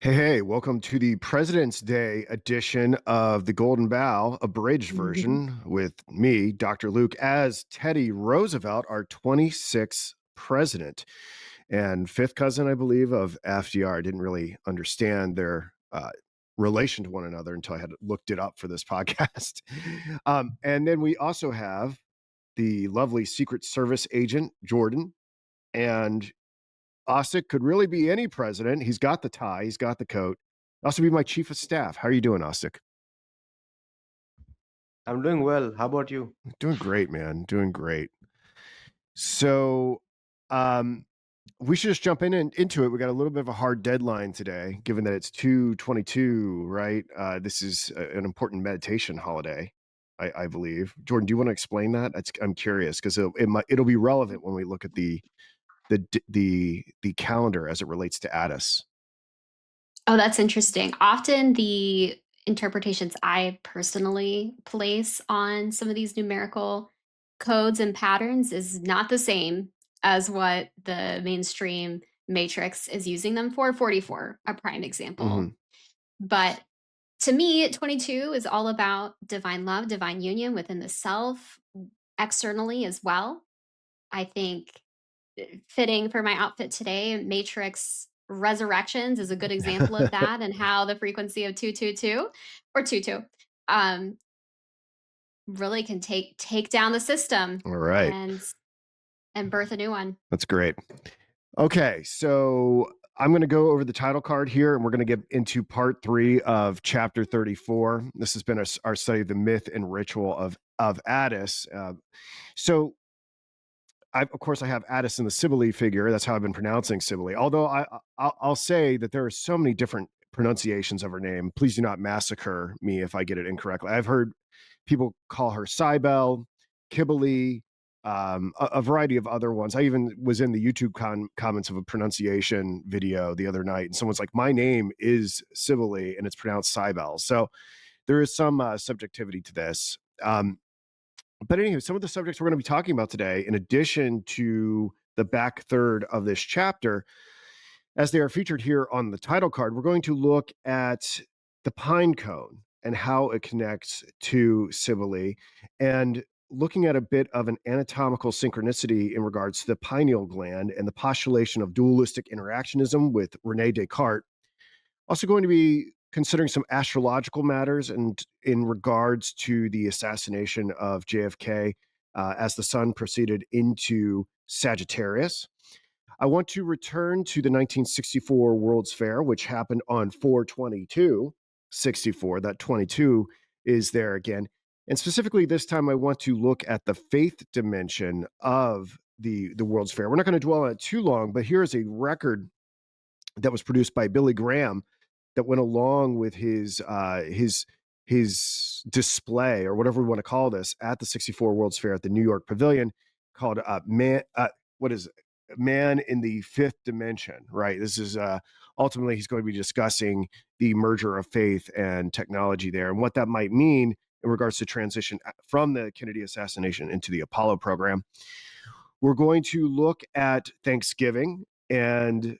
Hey, welcome to the President's Day edition of the Golden Bough, abridged version with me, Dr. Luke, as Teddy Roosevelt, our 26th president and fifth cousin, I believe, of FDR. I didn't really understand their relation to one another until I had looked it up for this podcast. And then we also have the lovely Secret Service agent, Jordan, and Ostic could really be any president. He's got the tie, he's got the coat. Also be my chief of staff. How are you doing, Ostic? I'm doing well. How about you? Doing great, man. Doing great. So, um, we should just jump into it. We got a little bit of a hard deadline today, given that it's 2/22, right? This is an important meditation holiday, I believe. Jordan, do you want to explain that? I'm curious because it'll be relevant when we look at the calendar as it relates to Attis. Oh, that's interesting. Often the interpretations I personally place on some of these numerical codes and patterns is not the same as what the mainstream matrix is using them for. 44, a prime example. Mhm. But to me, 22 is all about divine love, divine union within the self, externally as well. I think fitting for my outfit today, Matrix Resurrections is a good example of that and how the frequency of 222 or 22 um, really can take down the system All right. and birth a new one. That's great. Okay, so I'm going to go over the title card here, and we're going to get into part 3 of chapter 34. This has been our study of the myth and ritual of Attis. So, of course, I have Attis in the Sibylle figure. That's how I've been pronouncing Sibylle. Although I'll say that there are so many different pronunciations of her name. Please do not massacre me if I get it incorrectly. I've heard people call her Cybele, Kibble, a variety of other ones. I even was in the YouTube comments of a pronunciation video the other night, and someone's like, "My name is Sibylle, and it's pronounced Cybele." So there is some subjectivity to this. But anyway, some of the subjects we're going to be talking about today, in addition to the back third of this chapter, as they are featured here on the title card, we're going to look at the pine cone and how it connects to Cybele, and looking at a bit of an anatomical synchronicity in regards to the pineal gland and the postulation of dualistic interactionism with Rene Descartes. Also going to be considering some astrological matters and in regards to the assassination of JFK as the sun proceeded into Sagittarius. I want to return to the 1964 World's Fair, which happened on 4/22/64. That 22 is there again. And specifically this time, I want to look at the faith dimension of the World's Fair. We're not going to dwell on it too long, but here is a record that was produced by Billy Graham that went along with his display, or whatever we want to call this, at the 64 World's Fair at the New York Pavilion, called what is it? Man in the Fifth Dimension, right? This is ultimately he's going to be discussing the merger of faith and technology there, and what that might mean in regards to transition from the Kennedy assassination into the Apollo program. We're going to look at Thanksgiving and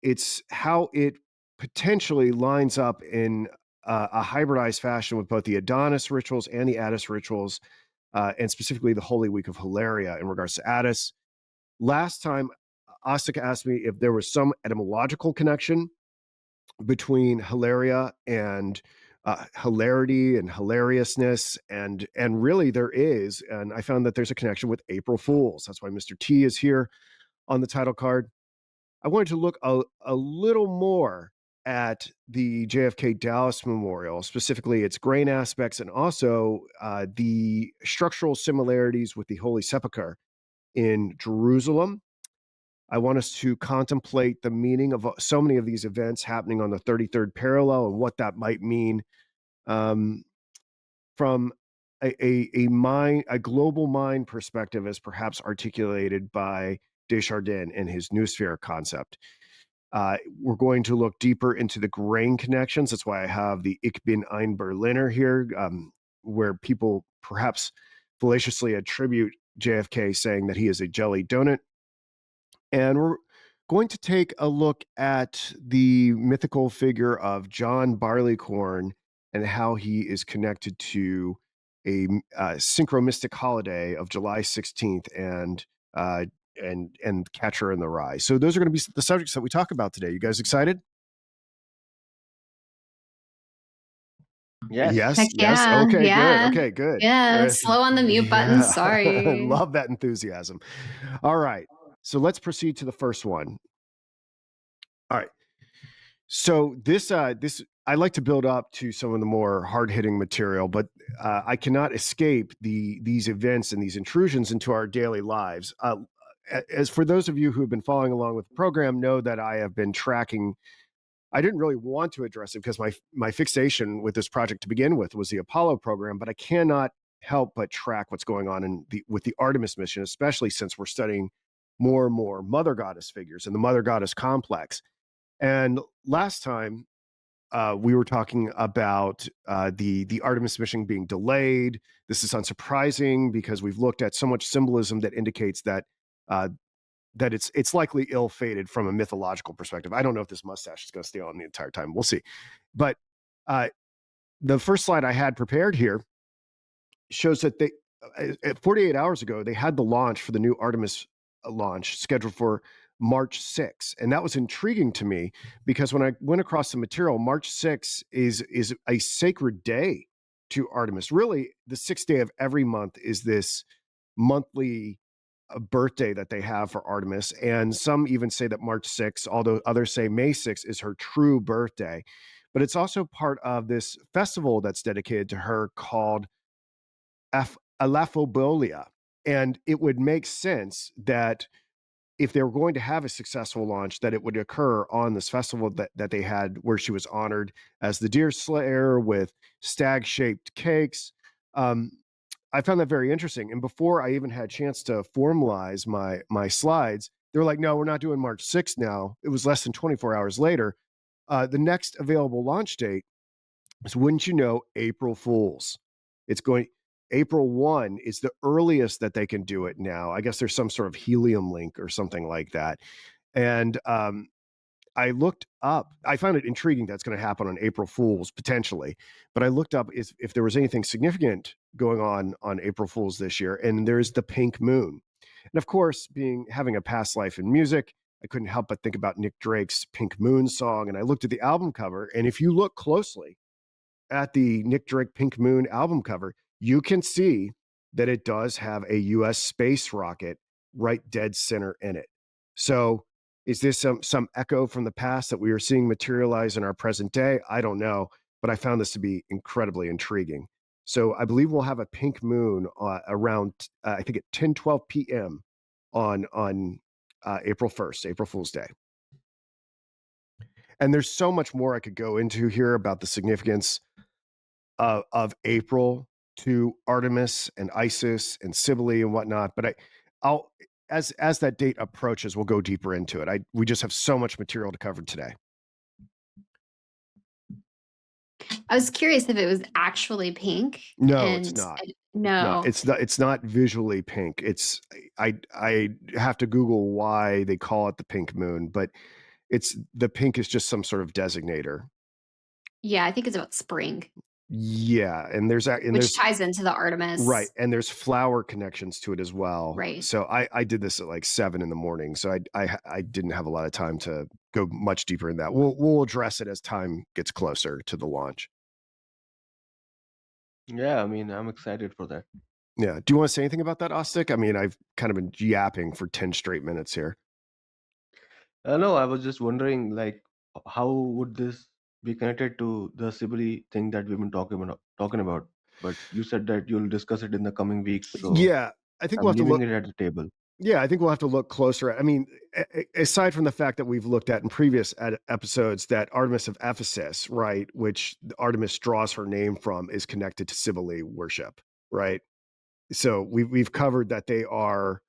it's how it potentially lines up in a hybridized fashion with both the Adonis rituals and the Attis rituals, and specifically the Holy Week of Hilaria in regards to Attis. Last time, Ostic asked me if there was some etymological connection between Hilaria and hilarity and hilariousness, and really there is, and I found that there's a connection with April Fools. That's why Mr. T is here on the title card. I wanted to look a little more at the JFK Dallas Memorial, specifically its grain aspects, and also the structural similarities with the Holy Sepulchre in Jerusalem. I want us to contemplate the meaning of so many of these events happening on the 33rd parallel and what that might mean um, from a global mind perspective, as perhaps articulated by Desjardins in his noosphere concept. We're going to look deeper into the grain connections. That's why I have the Ich bin ein Berliner here, where people perhaps fallaciously attribute JFK saying that he is a jelly donut. And we're going to take a look at the mythical figure of John Barleycorn and how he is connected to a synchromistic holiday of July 16th and Catcher in the Rye. So those are going to be the subjects that we talk about today. You guys excited? Yes. Heck Yes. yeah. Okay, Yeah. good. Okay, good. Yeah. Slow on the mute button. Yeah. Sorry. Love that enthusiasm. All right. So let's proceed to the first one. All right. So this I like to build up to some of the more hard-hitting material, but I cannot escape these events and these intrusions into our daily lives. As for those of you who have been following along with the program, know that I have been tracking. I didn't really want to address it because my fixation with this project to begin with was the Apollo program, but I cannot help but track what's going on with the Artemis mission, especially since we're studying more and more mother goddess figures and the mother goddess complex. And last time we were talking about the Artemis mission being delayed. This is unsurprising because we've looked at so much symbolism that indicates that that it's likely ill-fated from a mythological perspective. I don't know if this mustache is going to stay on the entire time. We'll see. But the first slide I had prepared here shows that they 48 hours ago they had the launch for the new Artemis launch scheduled for March 6th, and that was intriguing to me because when I went across the material, March 6th is a sacred day to Artemis. Really, the 6th day of every month is this monthly birthday that they have for Artemis, and some even say that March 6th, although others say May 6th is her true birthday. But it's also part of this festival that's dedicated to her called Alaphobolia. And it would make sense that if they were going to have a successful launch, that it would occur on this festival that they had where she was honored as the deer slayer with stag-shaped cakes. I found that very interesting. And before I even had a chance to formalize my slides, they were like, no, we're not doing March 6th now. It was less than 24 hours later. The next available launch date is, wouldn't you know, April Fools. It's going April 1 is the earliest that they can do it now. I guess there's some sort of helium link or something like that. And I looked up, I found it intriguing that's going to happen on April Fools potentially, but I looked up if there was anything significant going on April Fools this year, and there's the pink moon. And of course, having a past life in music, I couldn't help but think about Nick Drake's Pink Moon song, and I looked at the album cover, and if you look closely at the Nick Drake Pink Moon album cover, you can see that it does have a US space rocket right dead center in it. So is this some echo from the past that we are seeing materialize in our present day? I don't know, but I found this to be incredibly intriguing. So I believe we'll have a pink moon around, I think at 10:12 p.m. on April 1st, April Fool's Day. And there's so much more I could go into here about the significance of April to Artemis and Isis and Cybele and whatnot. But I'll as that date approaches, we'll go deeper into it. We just have so much material to cover today. I was curious if it was actually pink. No, it's not. No. It's not visually pink. It's I have to Google why they call it the pink moon, but the pink is just some sort of designator. Yeah, I think it's about spring. Yeah, and there's ties into the Artemis. Right, and there's flower connections to it as well. Right. So I did this at like 7 a.m, so I didn't have a lot of time to go much deeper in that. We'll address it as time gets closer to the launch. Yeah, I mean, I'm excited for that. Yeah. Do you want to say anything about that, Ostic? I mean, I've kind of been yapping for 10 straight minutes here. No, I was just wondering, like, how would this be connected to the Sibley thing that we've been talking about? But you said that you'll discuss it in the coming weeks, so Yeah, I think I'm we'll have to leaving look. it at the table. Yeah, I think we'll have to look closer at. I mean, aside from the fact that we've looked at in previous episodes that Artemis of Ephesus, right, which Artemis draws her name from, is connected to Cybele worship, right? So we've covered that they are,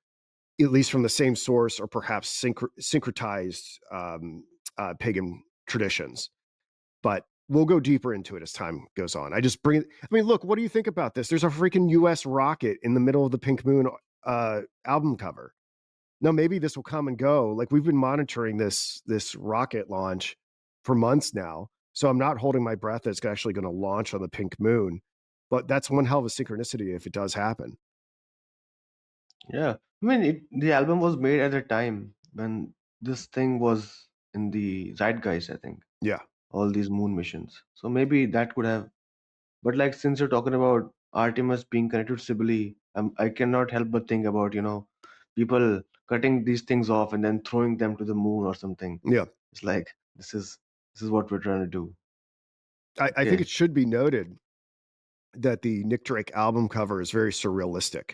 at least from the same source, or perhaps syncretized pagan traditions. But we'll go deeper into it as time goes on. I mean, look, what do you think about this? There's a freaking US rocket in the middle of the Pink Moon album cover. No, maybe this will come and go. Like we've been monitoring this rocket launch for months now, so I'm not holding my breath that it's actually going to launch on the pink moon. But that's one hell of a synchronicity if it does happen. Yeah, I mean, the album was made at a time when this thing was in the zeitgeist, I think, Yeah, all these moon missions. So maybe that could have. But like, since you're talking about Artemis being connected to Sibylle, I cannot help but think about, people cutting these things off and then throwing them to the moon or something. yeah. It's like this is what we're trying to do. I think Okay. it should be noted that the Nick Drake album cover is very surrealistic.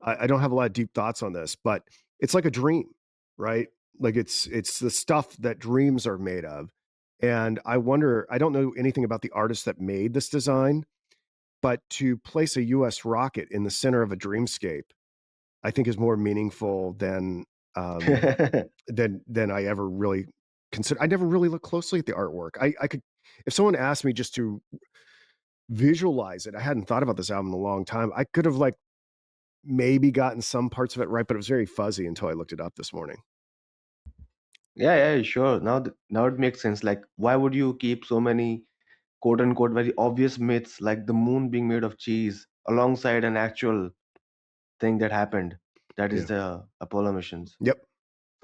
I don't have a lot of deep thoughts on this, but it's like a dream, right? Like it's the stuff that dreams are made of. And I wonder, I don't know anything about the artist that made this design, but to place a US rocket in the center of a dreamscape, I think is more meaningful um than I ever really consider. I never really looked closely at the artwork. I could, if someone asked me just to visualize it, I hadn't thought about this album in a long time. I could have like maybe gotten some parts of it right, but it was very fuzzy until I looked it up this morning. Yeah, sure. Now it makes sense. Like, why would you keep so many quote unquote very obvious myths like the moon being made of cheese alongside an actual thing that happened? That is Yeah. the Apollo missions. Yep.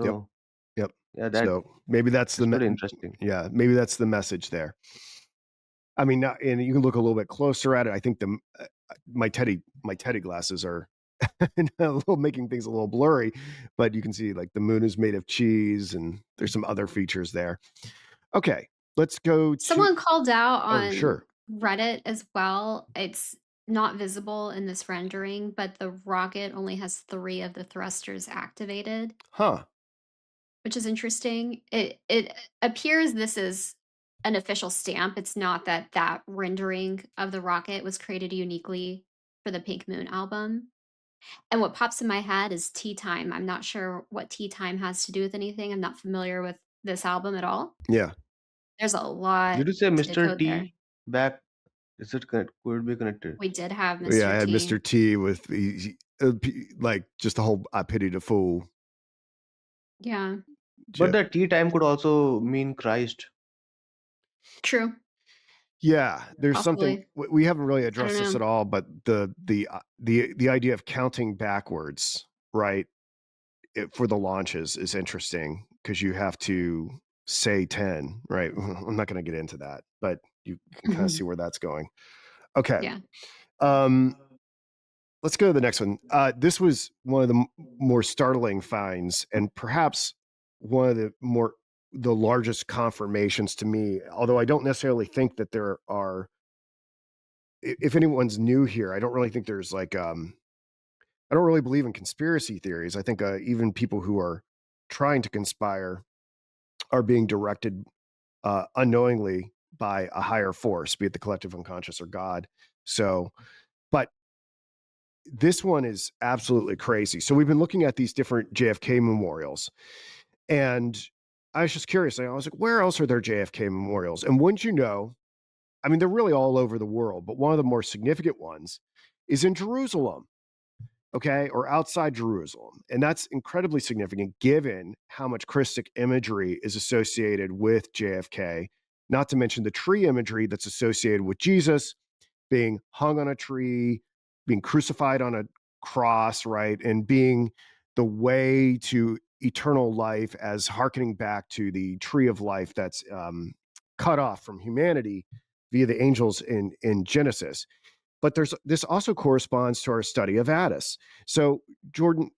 Yep. So Yep. yeah, that So maybe that's is pretty interesting. yeah, maybe that's the message there. I mean, not, and you can look a little bit closer at it. I think my Teddy glasses are a little making things a little blurry, but you can see like the moon is made of cheese, and there's some other features there. Okay, let's go to. Someone called out Oh, on sure. Reddit as well. It's not visible in this rendering, but the rocket only has 3 of the thrusters activated, Huh. which is interesting. It appears this is an official stamp. It's not that rendering of the rocket was created uniquely for the Pink Moon album. And what pops in my head is Tea Time. I'm not sure what Tea Time has to do with anything. I'm not familiar with this album at all. Yeah. There's a lot Did you say to Mr. decode there. T back? Is it could it be connected? We did have Yeah, I Mr. had T. Mr. T with like just the whole I pity the fool. Yeah, But Jeff. the tea time could also mean Christ. true. Yeah, there's something Possibly. we haven't really I don't addressed this know. at all, but the idea of counting backwards, right, for the launches is interesting because you have to say 10, right? I'm not going to get into that, but you can kind of see where that's going. Okay. Yeah. Um, let's go to the next one. This was one of the more startling finds, and perhaps one of the largest confirmations to me. Although I don't necessarily think that there are. If anyone's new here, I don't really think there's like. I don't really believe in conspiracy theories. I think even people who are trying to conspire are being directed unknowingly by a higher force, be it the collective unconscious or God. So, but this one is absolutely crazy. So we've been looking at these different JFK memorials, and I was just curious. I was like, where else are there JFK memorials? And wouldn't you know, I mean, they're really all over the world, but one of the more significant ones is in Jerusalem, okay, or outside Jerusalem. And that's incredibly significant given how much Christic imagery is associated with JFK, not to mention the tree imagery that's associated with Jesus being hung on a tree, being crucified on a cross, right? And being the way to eternal life as hearkening back to the tree of life that's cut off from humanity via the angels in Genesis. But this also corresponds to our study of Attis. So, Jordan,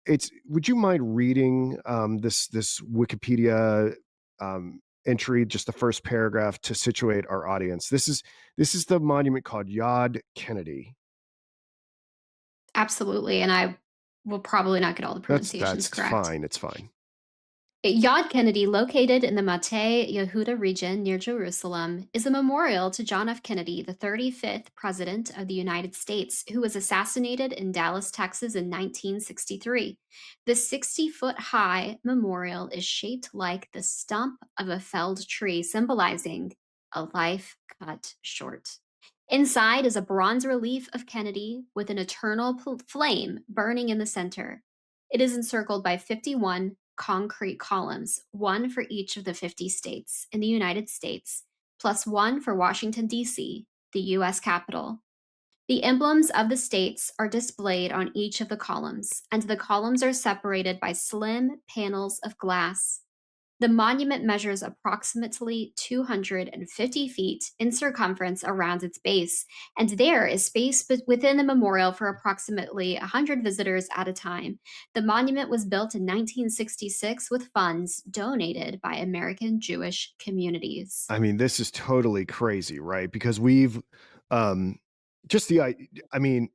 would you mind reading this Wikipedia entry, just the first paragraph, to situate our audience? This is the monument called Yad Kennedy. Absolutely. And I will probably not get all the pronunciations That's correct. fine. It's fine. Yad Kennedy, located in the Mateh Yehuda region near Jerusalem, is a memorial to John F. Kennedy, the 35th President of the United States, who was assassinated in Dallas, Texas in 1963. The 60-foot high memorial is shaped like the stump of a felled tree, symbolizing a life cut short. Inside is a bronze relief of Kennedy with an eternal flame burning in the center. It is encircled by 51 concrete columns, one for each of the 50 states in the United States, plus one for Washington, D.C., the U.S. capital. The emblems of the states are displayed on each of the columns, and the columns are separated by slim panels of glass. The monument measures approximately 250 feet in circumference around its base, and there is space within the memorial for approximately 100 visitors at a time. The monument was built in 1966 with funds donated by American Jewish communities. I mean, this is totally crazy, right? Because we've just I mean,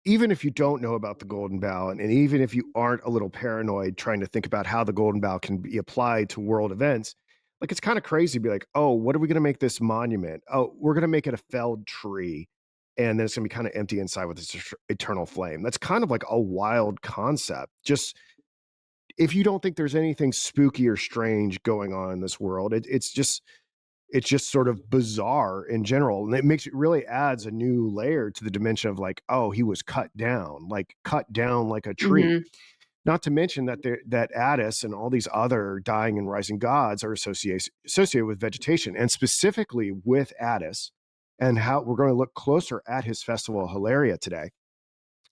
even if you don't know about the Golden Bough, and even if you aren't a little paranoid trying to think about how the Golden Bough can be applied to world events, like it's kind of crazy to be like, oh, what are we going to make this monument? Oh, we're going to make it a felled tree, and then it's going to be kind of empty inside with this eternal flame. That's kind of like a wild concept. Just if you don't think there's anything spooky or strange going on in this world, it's just sort of bizarre in general. And it really adds a new layer to the dimension of like, oh, he was cut down like a tree. Mhm. Not to mention that Attis and all these other dying and rising gods are associated with vegetation, and specifically with Attis, and how we're going to look closer at his festival of Hilaria today.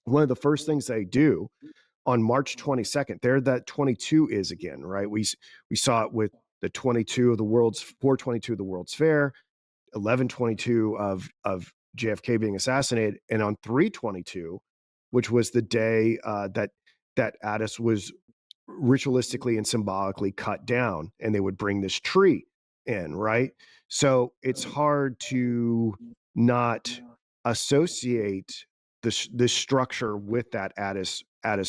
One of the first things they do on March 22nd, there that 22 is again, right? We saw it with the 22 of the world's 422 of the World's Fair, 1122 of JFK being assassinated, and on 322, which was the day that Attis was ritualistically and symbolically cut down, and they would bring this tree in, right? So it's hard to not associate this structure with that Attis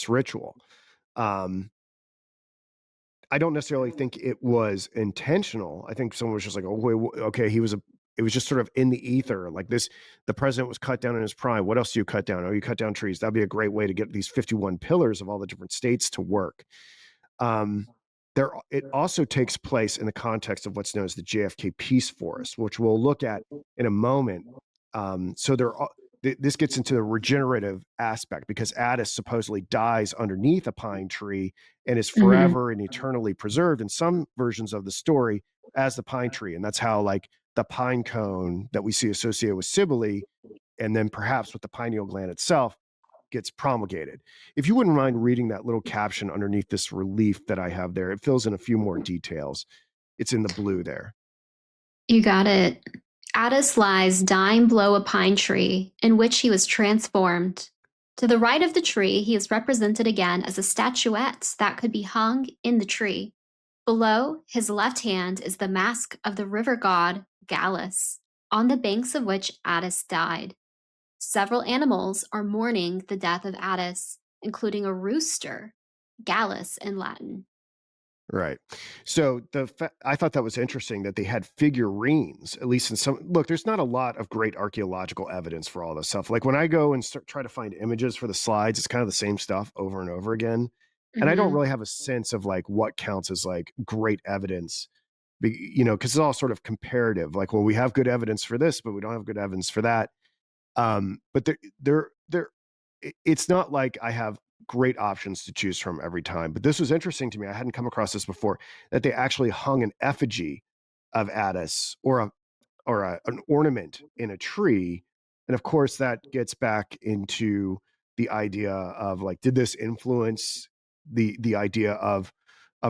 ritual. I don't necessarily think it was intentional. I think someone was just like, oh, wait, okay, it was just sort of in the ether. Like this, the president was cut down in his prime. What else do you cut down? Oh, you cut down trees. That'd be a great way to get these 51 pillars of all the different states to work. It also takes place in the context of what's known as the JFK Peace Forest, which we'll look at in a moment. So this gets into the regenerative aspect, because Attis supposedly dies underneath a pine tree and is forever and eternally preserved in some versions of the story as the pine tree. And that's how like the pine cone that we see associated with Cybele, and then perhaps with the pineal gland itself, gets promulgated. If you wouldn't mind reading that little caption underneath this relief that I have there, it fills in a few more details. It's in the blue there. You got it. Attis lies dying below a pine tree in which he was transformed. To the right of the tree, he is represented again as a statuette that could be hung in the tree. Below his left hand is the mask of the river god Gallus, on the banks of which Attis died. Several animals are mourning the death of Attis, including a rooster, Gallus in Latin. Right. So I thought that was interesting that they had figurines, at least in some. Look, there's not a lot of great archaeological evidence for all this stuff. Like when I go and try to find images for the slides, it's kind of the same stuff over and over again. And I don't really have a sense of like what counts as like great evidence, because it's all sort of comparative. Like, well, we have good evidence for this, but we don't have good evidence for that. But it's not like I have great options to choose from every time. But this was interesting to me. I hadn't come across this before, that they actually hung an effigy of Attis or an ornament in a tree. And of course, that gets back into the idea of like, did this influence the idea of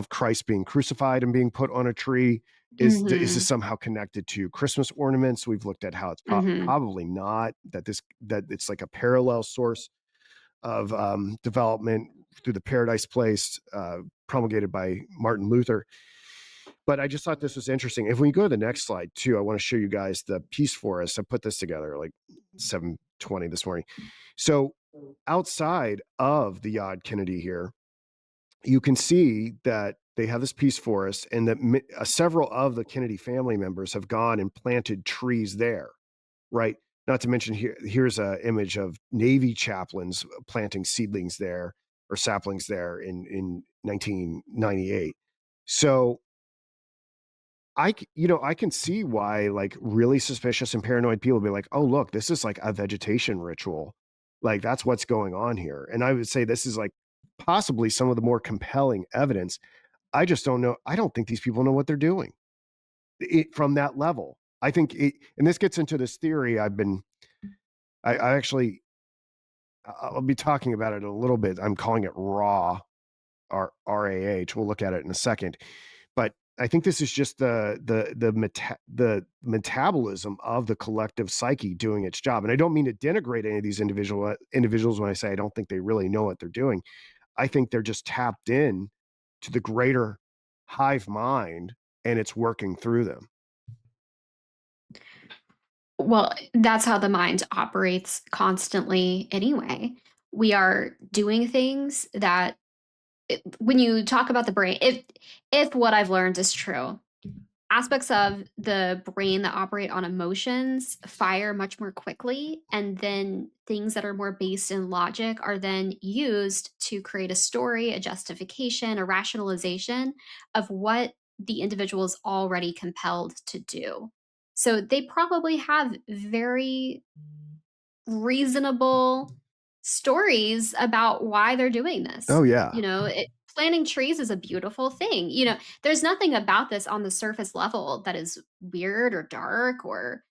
Christ being crucified and being put on a tree? Is this somehow connected to Christmas ornaments? We've looked at how it's probably not, that it's like a parallel source of development through the Paradise Place promulgated by Martin Luther. But I just thought this was interesting. If we go to the next slide too, I want to show you guys the Peace Forest. I put this together like 7:20 this morning. So outside of the Yad Kennedy here, you can see that they have this Peace Forest, and that several of the Kennedy family members have gone and planted trees there, right? Not to mention here's an image of Navy chaplains planting seedlings there, or saplings there in 1998. So I can see why like really suspicious and paranoid people be like, oh, look, this is like a vegetation ritual. Like that's what's going on here. And I would say this is like possibly some of the more compelling evidence. I just don't know. I don't think these people know what they're doing from that level. I think, and this gets into this theory I actually, I'll be talking about it a little bit. I'm calling it RAH, RAH. We'll look at it in a second. But I think this is just the metabolism of the collective psyche doing its job. And I don't mean to denigrate any of these individuals when I say I don't think they really know what they're doing. I think they're just tapped in to the greater hive mind, and it's working through them. Well, that's how the mind operates constantly anyway. We are doing things that when you talk about the brain, if what I've learned is true, aspects of the brain that operate on emotions fire much more quickly, and then things that are more based in logic are then used to create a story, a justification, a rationalization of what the individual is already compelled to do. So they probably have very reasonable stories about why they're doing this. Oh yeah. Planting trees is a beautiful thing. There's nothing about this on the surface level that is weird or dark or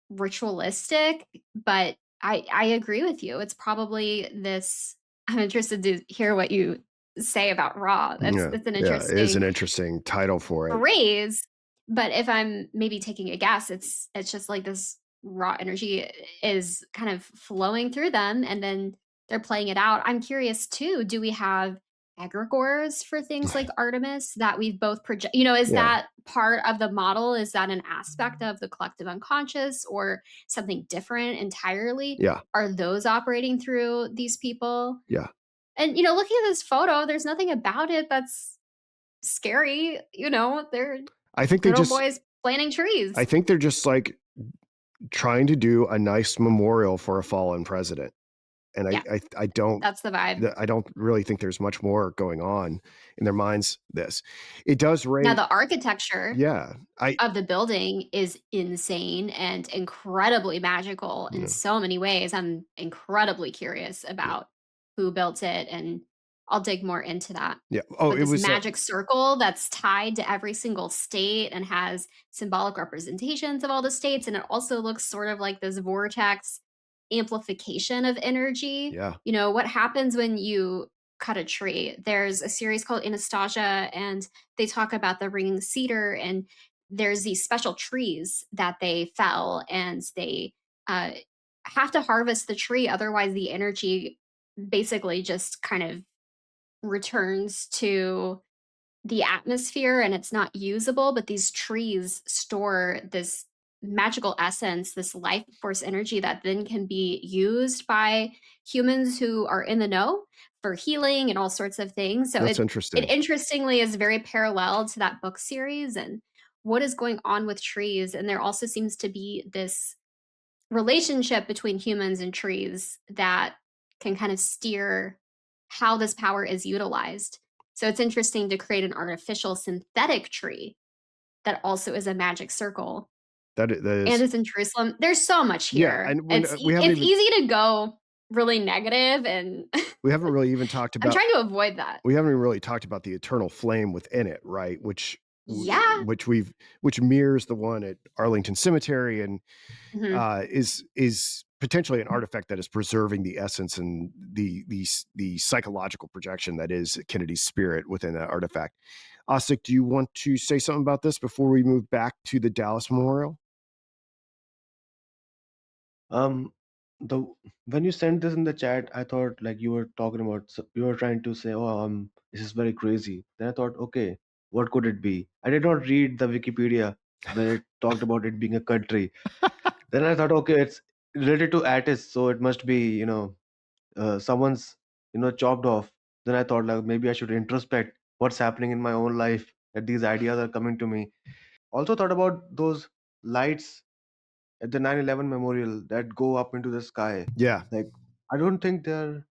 ritualistic, but I agree with you. It's probably this. I'm interested to hear what you say about raw. That's Yeah. that's an Yeah. It is an interesting interesting title for it. phrase, but if I'm maybe taking a guess, it's just like this raw energy is kind of flowing through them, and then they're playing it out. I'm curious too, do we have egregores for things like Artemis that we've both is Yeah. that part of the model? Is that an aspect of the collective unconscious or something different entirely? Yeah. Are those operating through these people? Yeah. And looking at this photo, there's nothing about it that's scary. They're I think they little just, boys planting trees. I think they're just like trying to do a nice memorial for a fallen president. And Yeah, I don't, that's the vibe. I don't really think there's much more going on in their minds. It does Now, raise, the architecture yeah, of the building is insane and incredibly magical in yeah, so many ways. I'm incredibly curious yeah, about who built it, and I'll dig more into that. yeah. Oh, But it this was, magic circle that's tied to every single state and has symbolic representations of all the states, and it also looks sort of like this vortex amplification of energy. yeah, What happens when you cut a tree? There's a series called Anastasia, and they talk about the ringing cedar, and there's these special trees that they fell, and they uh, have to harvest the tree, otherwise the energy basically just kind of returns to the atmosphere and it's not usable. But these trees store this magical essence, this life force energy that then can be used by humans who are in the know for healing and all sorts of things. So that's it interesting. interestingly is very parallel to that book series and what is going on with trees. And there also seems to be this relationship between humans and trees that can kind of steer how this power is utilized. So it's interesting to create an artificial synthetic tree that also is a magic circle. That And is, it's in Jerusalem. There's so much yeah. here. And when we haven't It's even, easy to go really negative, and we haven't really even talked I'm about, trying to avoid that. we haven't even really talked about the eternal flame within it, right? Yeah. Which mirrors the one at Arlington Cemetery, and Mhm. is potentially an artifact that is preserving the essence and the psychological projection that is Kennedy's spirit within that artifact. Osik, do you want to say something about this before we move back to the Dallas Memorial? Um, the when you sent this in the chat, I thought like you were talking about you were trying to say, oh, this is very crazy. Then I thought, okay, what could it be? I did not read the Wikipedia where it talked about it being a country. Then I thought, okay, it's related to Attis, so it must be, someone's, chopped off. Then I thought like maybe I should introspect what's happening in my own life, that these ideas are coming to me. Also thought about those lights at the 9/11 memorial that go up into the sky. Yeah, Like I don't think they're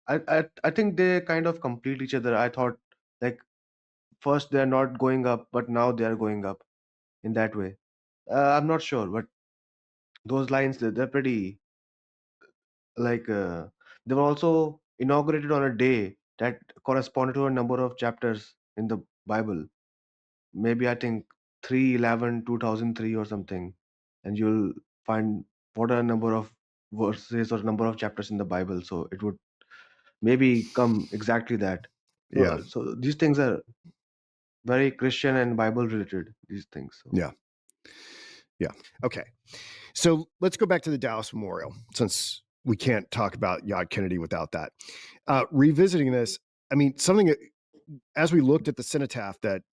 I think they kind of complete each other. I thought like first they're not going up, but now they are going up in that way. I'm not sure, but those lines they're pretty like they were also inaugurated on a day that corresponded to a number of chapters in the Bible. Maybe I think 311 2003 or something, and you'll find what are a number of verses or number of chapters in the Bible. So it would maybe come exactly that. Yeah. So these things are very Christian and Bible related. These things. So. Yeah. Yeah. Okay. So let's go back to the Dallas Memorial, since we can't talk about Yad Kennedy without that. Revisiting this, I mean, something as we looked at the cenotaph that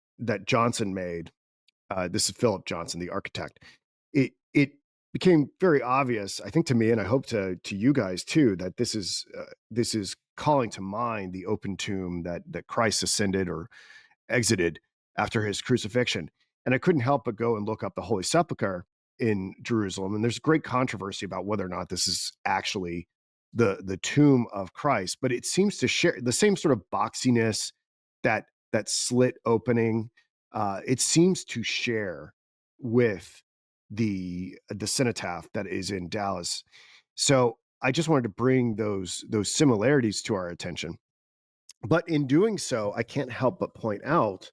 Johnson made, this is Philip Johnson, the architect, it became very obvious, I think, to me, and I hope to you guys too, that this is calling to mind the open tomb that Christ ascended or exited after his crucifixion. And I couldn't help but go and look up the Holy Sepulchre in Jerusalem. And there's great controversy about whether or not this is actually the tomb of Christ, but it seems to share the same sort of boxiness, that slit opening. It seems to share with the cenotaph that is in Dallas. So I just wanted to bring those similarities to our attention. But in doing so, I can't help but point out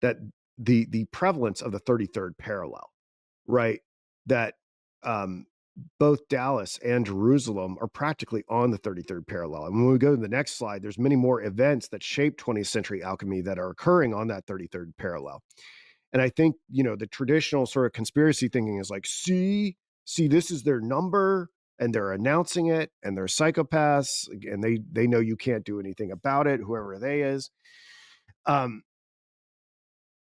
that the prevalence of the 33rd parallel, right? That both Dallas and Jerusalem are practically on the 33rd parallel. And when we go to the next slide, there's many more events that shape 20th century alchemy that are occurring on that 33rd parallel. And I think, the traditional sort of conspiracy thinking is like, see, this is their number, and they're announcing it, and they're psychopaths, and they know you can't do anything about it, whoever they is.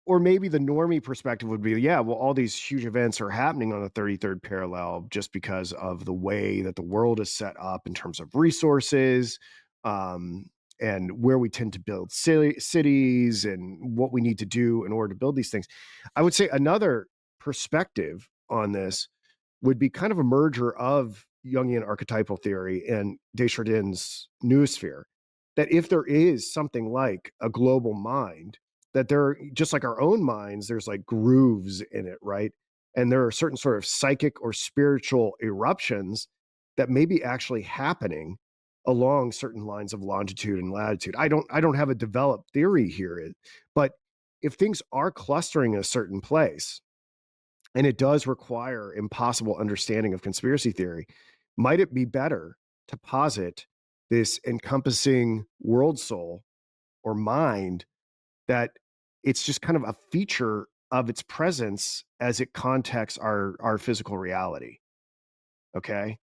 Or maybe the normie perspective would be, yeah, well, all these huge events are happening on the 33rd parallel just because of the way that the world is set up in terms of resources, and where we tend to build cities and what we need to do in order to build these things. I would say another perspective on this would be kind of a merger of Jungian archetypal theory and Desjardins' noosphere, that if there is something like a global mind, that there, just like our own minds, there's like grooves in it, right? And there are certain sort of psychic or spiritual eruptions that may be actually happening along certain lines of longitude and latitude. I don't have a developed theory here, but if things are clustering in a certain place, and it does require impossible understanding of conspiracy theory, might it be better to posit this encompassing world soul or mind, that it's just kind of a feature of its presence as it contexts our physical reality? Okay.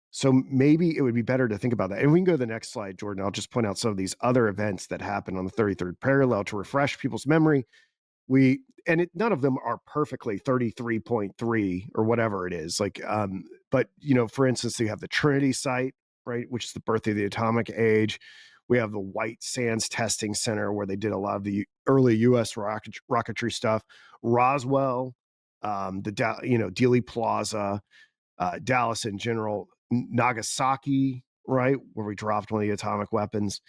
So maybe it would be better to think about that. And we can go to the next slide, Jordan. I'll just point out some of these other events that happen on the 33rd parallel to refresh people's memory. None of them are perfectly 33.3 or whatever it is. But for instance, you have the Trinity site, right, which is the birth of the atomic age. We have the White Sands Testing Center, where they did a lot of the early U.S. rocketry stuff. Roswell, Dealey Plaza, Dallas in general, Nagasaki, right, where we dropped one of the atomic weapons,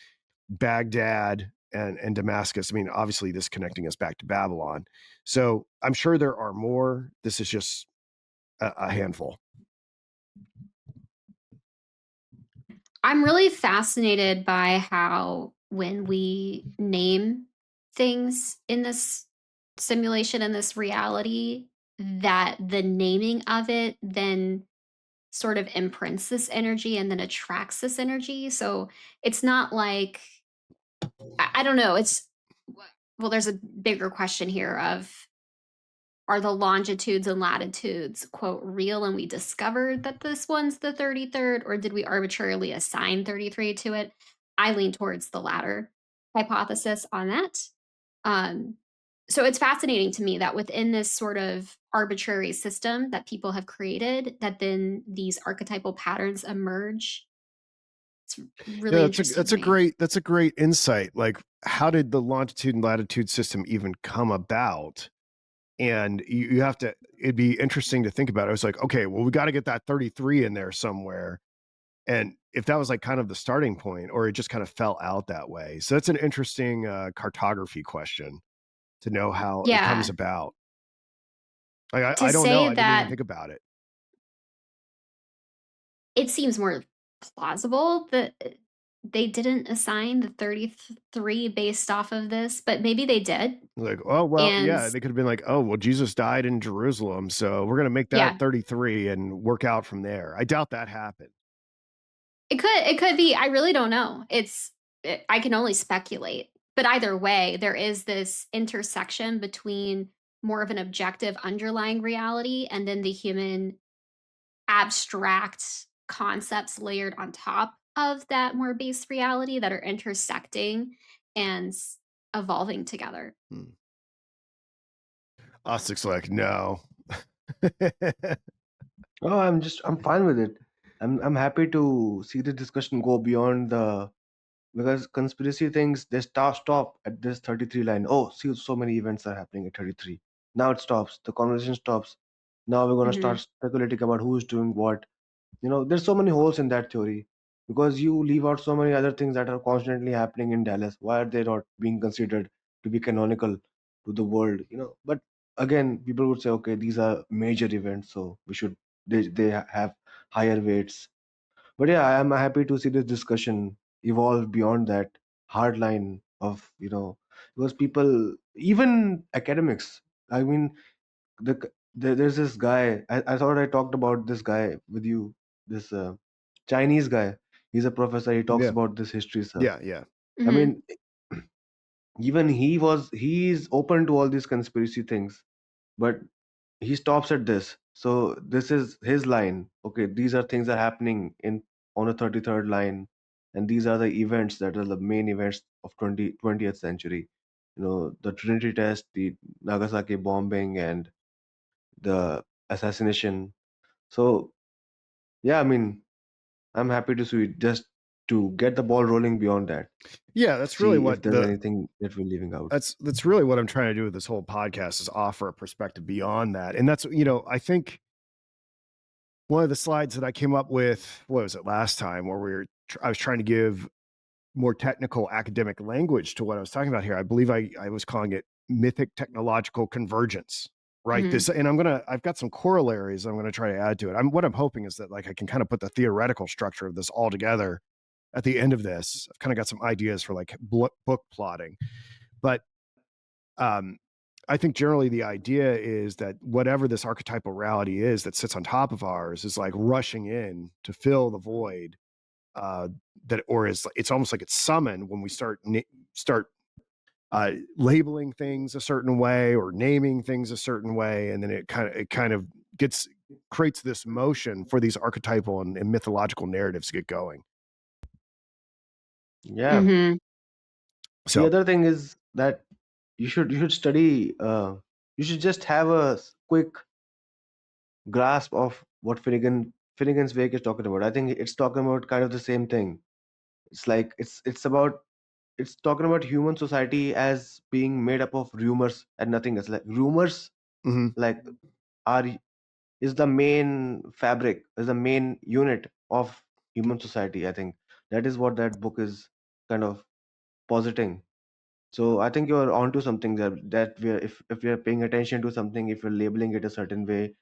Baghdad, and Damascus. I mean, obviously this connecting us back to Babylon. So I'm sure there are more. This is just a handful. I'm really fascinated by how, when we name things in this simulation, in this reality, that the naming of it then sort of imprints this energy and then attracts this energy. So it's not like, I don't know. Well, there's a bigger question here of, are the longitudes and latitudes, quote, real, and we discovered that this one's the 33rd, or did we arbitrarily assign 33 to it? I lean towards the latter hypothesis on that. So it's fascinating to me that within this sort of arbitrary system that people have created, that then these archetypal patterns emerge. It's really interesting that's to me. a great insight. Like, how did the longitude and latitude system even come about? And you have to, it'd be interesting to think about it. I was like, okay, well, we got to get that 33 in there somewhere. And if that was like kind of the starting point, or it just kind of fell out that way. So that's an interesting cartography question, to know how it comes Yeah. about. Like, To I don't know. say I didn't even that think about it. it seems more plausible that they didn't assign the 33 based off of this, but maybe they did. Like, oh, well, And yeah, they could have been like, oh, well, Jesus died in Jerusalem, so we're going to make that yeah, 33 and work out from there. I doubt that happened. it could be. I really don't know. I can only speculate. But either way, there is this intersection between more of an objective underlying reality and then the human abstract concepts layered on top of that more base reality that are intersecting and evolving together. Hmm. Ostic's like, no. Oh, I'm fine with it. I'm happy to see the discussion go beyond the because conspiracy things they stop at this 33 line. Oh, see, so many events are happening at 33. Now it stops. The conversation stops. Now we're gonna Mhm. start speculating about who's doing what. There's so many holes in that theory because you leave out so many other things that are constantly happening in Dallas. Why are they not being considered to be canonical to the world? But again, people would say, okay, these are major events, so they have higher weights. But yeah, I am happy to see this discussion evolve beyond that hard line of because people, even academics. I mean, there's this guy. I thought I talked about this guy with you. This Chinese guy. He's a professor. He talks Yeah. about this history stuff. Yeah. Yeah. I Mhm. mean, even he's open to all these conspiracy things, but he stops at this. So this is his line. Okay, these are things that are happening in on a 33rd line, and these are the events that are the main events of 20th century. The Trinity test, the Nagasaki bombing, and the assassination. So yeah, I mean, I'm happy to see it just to get the ball rolling beyond that. Yeah. That's really See what if there's anything that we're leaving out. that's really what I'm trying to do with this whole podcast is offer a perspective beyond that. And that's, I think one of the slides that I came up with, what was it last time, where I was trying to give more technical academic language to what I was talking about here. I believe I was calling it mythic technological convergence, right? Mhm. And I've got some corollaries I'm going to try to add to it. What I'm hoping is that like I can kind of put the theoretical structure of this all together at the end of this. I've kind of got some ideas for like book plotting, but um, I think generally the idea is that whatever this archetypal reality is that sits on top of ours is like rushing in to fill the void, uh, that, or is it's almost like it's summoned when we start labeling things a certain way or naming things a certain way, and then it kind of creates this motion for these archetypal and mythological narratives to get going. Yeah. Mhm. The So other thing is that you should study. You should just have a quick grasp of what Finnegan's Wake is talking about. I think it's talking about kind of the same thing. It's like it's talking about human society as being made up of rumors and nothing else. Like rumors, mhm. like are is the main fabric, is the main unit of human society. I think that is what that book is kind of positing. So I think you're onto something there that if we are paying attention to something, if you're labeling it a certain way,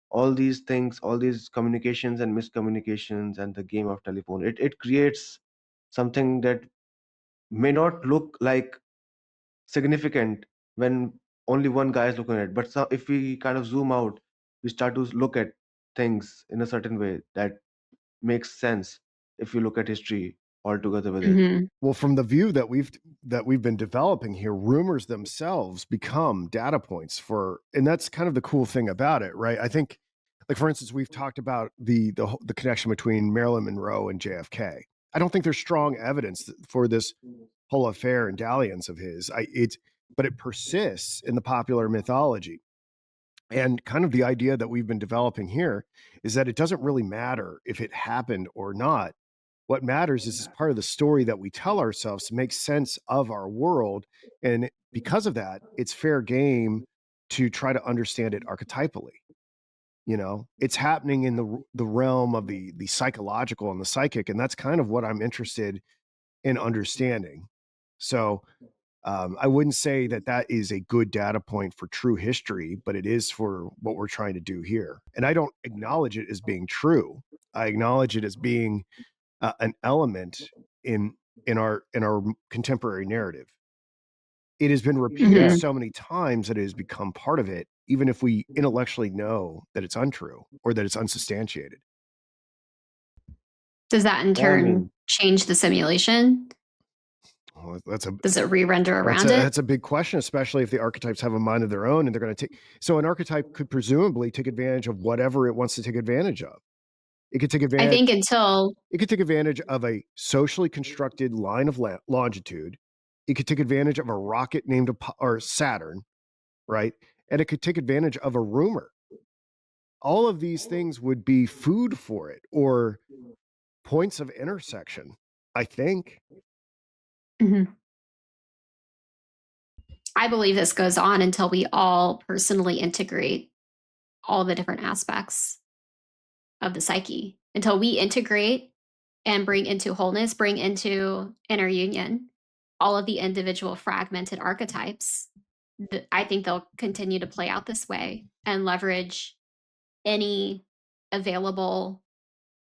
all these things, all these communications and miscommunications and the game of telephone, it creates something that may not look like significant when only one guy is looking at it. But if we kind of zoom out, we start to look at things in a certain way that makes sense if you look at history altogether with it. Mhm. Well, from the view that we've been developing here, rumors themselves become data points and that's kind of the cool thing about it, right? I think, like for instance, we've talked about the connection between Marilyn Monroe and JFK. I don't think there's strong evidence for this whole affair and dalliance of his. But it persists in the popular mythology. And kind of the idea that we've been developing here is that it doesn't really matter if it happened or not. What matters is part of the story that we tell ourselves to make sense of our world. And because of that, it's fair game to try to understand it archetypally. It's happening in the realm of the psychological and the psychic, and that's kind of what I'm interested in understanding. So I wouldn't say that is a good data point for true history, but it is for what we're trying to do here. And I don't acknowledge it as being true. I acknowledge it as being an element in our contemporary narrative. It has been repeated Yeah. so many times that it has become part of it, even if we intellectually know that it's untrue or that it's unsubstantiated. Does that in Yeah, I turn mean, change the simulation? Well, that's a Does it re-render around it? that's a big question, especially if the archetypes have a mind of their own and they're going to take. So an archetype could presumably take advantage of whatever it wants to take advantage of. It could take I advantage. think until It could take advantage of a socially constructed line of longitude. It could take advantage of a rocket named or Saturn, right? And it could take advantage of a rumor. All of these things would be food for it or points of intersection, I think. Mhm. I believe this goes on until we all personally integrate all the different aspects of the psyche, until we integrate and bring into wholeness, bring into inner union all of the individual fragmented archetypes. I think they'll continue to play out this way and leverage any available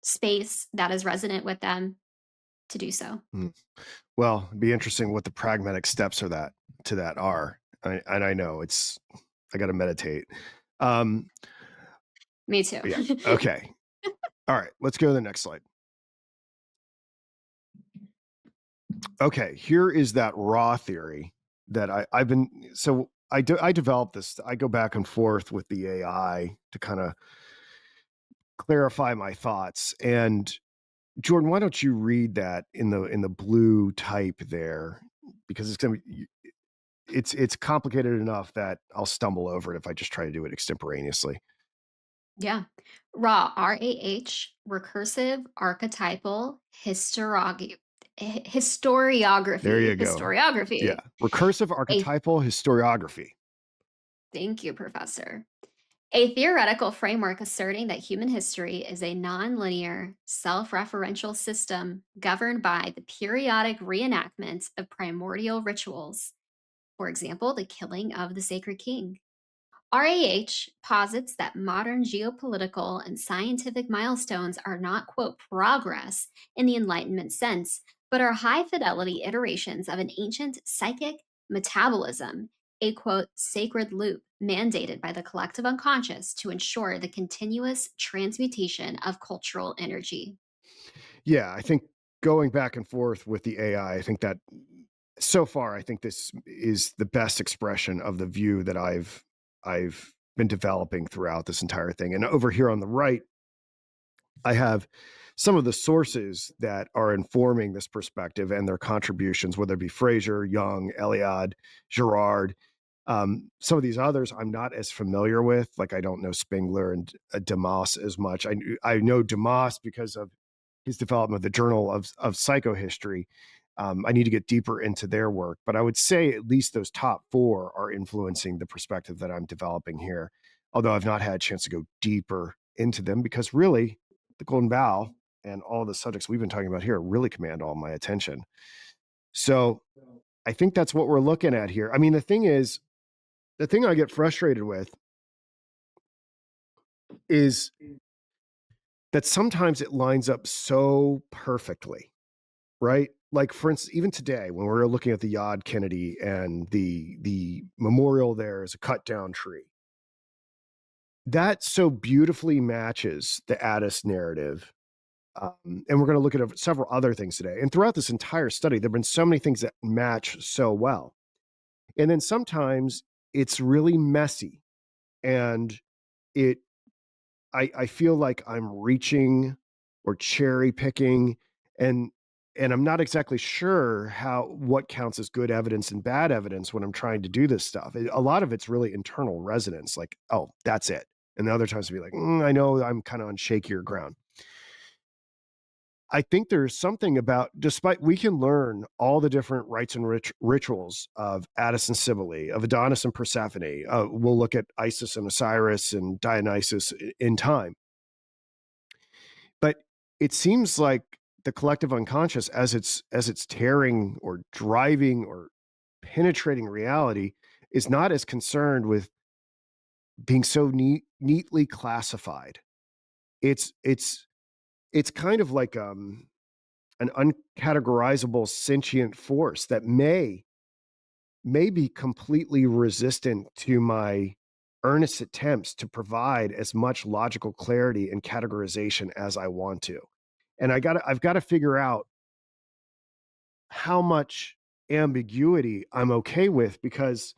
space that is resonant with them to do so. Well, it'd be interesting what the pragmatic steps are are. And I know I got to meditate. Me too. Yeah. Okay. All right. Let's go to the next slide. Okay. Here is that raw theory that I developed this. I go back and forth with the AI to kind of clarify my thoughts. And Jordan, why don't you read that in the blue type there? Because it's complicated enough that I'll stumble over it if I just try to do it extemporaneously. Yeah. RAH, R-A-H, recursive archetypal historiography. There you go. Historiography. Yeah. Recursive archetypal historiography. Thank you, Professor. A theoretical framework asserting that human history is a nonlinear, self-referential system governed by the periodic reenactment of primordial rituals. For example, the killing of the sacred king. RAH posits that modern geopolitical and scientific milestones are not, quote, progress in the Enlightenment sense, but are high fidelity iterations of an ancient psychic metabolism, a, quote, sacred loop mandated by the collective unconscious to ensure the continuous transmutation of cultural energy. Yeah, I think going back and forth with the AI, I think that so far, I think this is the best expression of the view that I've been developing throughout this entire thing. And over here on the right, I have some of the sources that are informing this perspective and their contributions, whether it be Frazer, Young, Eliade, Girard. Some of these others I'm not as familiar with, like I don't know Spengler and Demas as much. I know Demas because of his development of the Journal of Psychohistory. I need to get deeper into their work, but I would say at least those top four are influencing the perspective that I'm developing here, although I've not had a chance to go deeper into them because really the Golden Bough and all the subjects we've been talking about here really command all my attention. So I think that's what we're looking at here. I mean, the thing I get frustrated with is that sometimes it lines up so perfectly, right? Like for instance, even today when we're looking at the Yad Kennedy and the memorial there is a cut down tree. That so beautifully matches the Attis narrative. And we're going to look at several other things today. And throughout this entire study, there have been so many things that match so well. And then sometimes it's really messy and I feel like I'm reaching or cherry picking and I'm not exactly sure what counts as good evidence and bad evidence when I'm trying to do this stuff. A lot of it's really internal resonance, like, oh, that's it. And the other times to be like, I know I'm kind of on shakier ground. I think there's something about, despite we can learn all the different rites and rituals of Attis and Cybele, of Adonis and Persephone. We'll look at Isis and Osiris and Dionysus in time. But it seems like the collective unconscious, as it's tearing or driving or penetrating reality, is not as concerned with being so neatly classified. It's kind of like an uncategorizable sentient force that may be completely resistant to my earnest attempts to provide as much logical clarity and categorization as I want to. And I've got to figure out how much ambiguity I'm okay with, because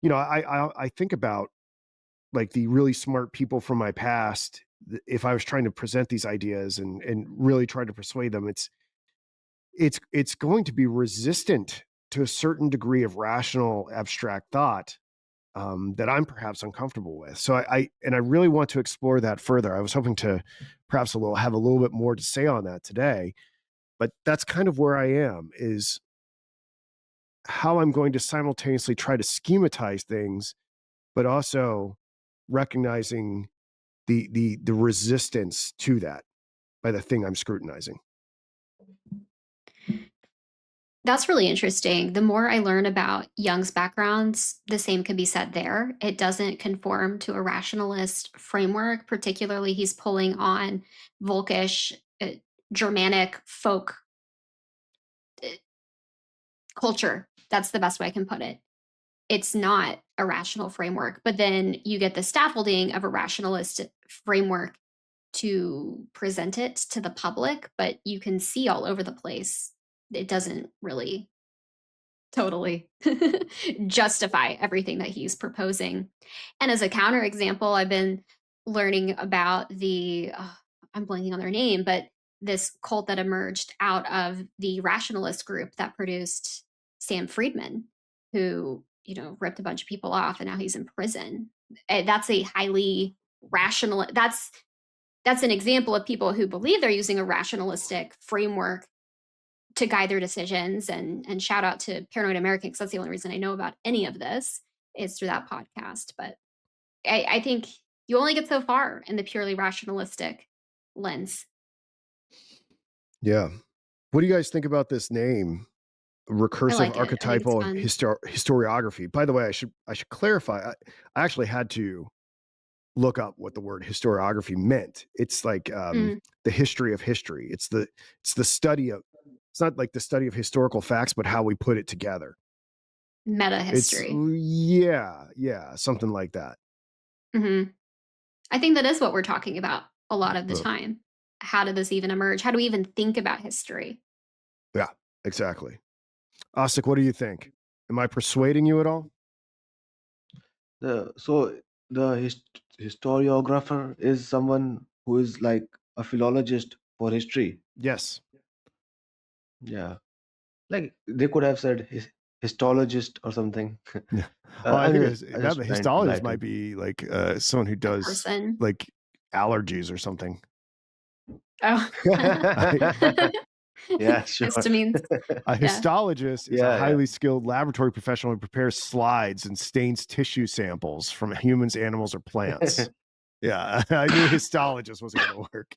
I think about like the really smart people from my past. If I was trying to present these ideas and really try to persuade them, it's going to be resistant to a certain degree of rational abstract thought that I'm perhaps uncomfortable with. So I really want to explore that further. I was hoping to perhaps have a little bit more to say on that today, but that's kind of where I am, is how I'm going to simultaneously try to schematize things, but also recognizing the resistance to that by the thing I'm scrutinizing. That's really interesting. The more I learn about Jung's backgrounds, the same can be said there. It doesn't conform to a rationalist framework. Particularly, he's pulling on Volkish, Germanic folk uh, culture. That's the best way I can put it. It's not a rational framework, but then you get the scaffolding of a rationalist framework to present it to the public, but you can see all over the place. It doesn't really totally justify everything that he's proposing. And as a counterexample, I've been learning about I'm blanking on their name, but this cult that emerged out of the rationalist group that produced Sam Friedman, who, ripped a bunch of people off and now he's in prison. That's a highly rational, that's an example of people who believe they're using a rationalistic framework to guide their decisions. And shout out to Paranoid American, because that's the only reason I know about any of this is through that podcast. But I think you only get so far in the purely rationalistic lens. Yeah. What do you guys think about this name? I Recursive like it. I think it's archetypal fun. historiography. By the way, I should clarify. I actually had to look up what the word historiography meant. It's like Mm, the history of history. It's the study of. It's not like the study of historical facts, but how we put it together. meta It's history. something like that. Hmm. I think that is what we're talking about a lot of the time. How did this even emerge? How do we even think about history? Yeah, exactly. Osik, what do you think? Am I persuading you at all? The historiographer is someone who is like a philologist for history. Yes. Yeah, like they could have said histologist or something. Yeah. Well, I think I'm just a trying to histologist might lighten. be like someone who A does person. like allergies or something. Oh. Yeah, sure. Histamines. A Yeah. histologist is a Yeah, yeah. highly skilled laboratory professional who prepares slides and stains tissue samples from humans, animals, or plants. Yeah, I knew histologist wasn't going to work.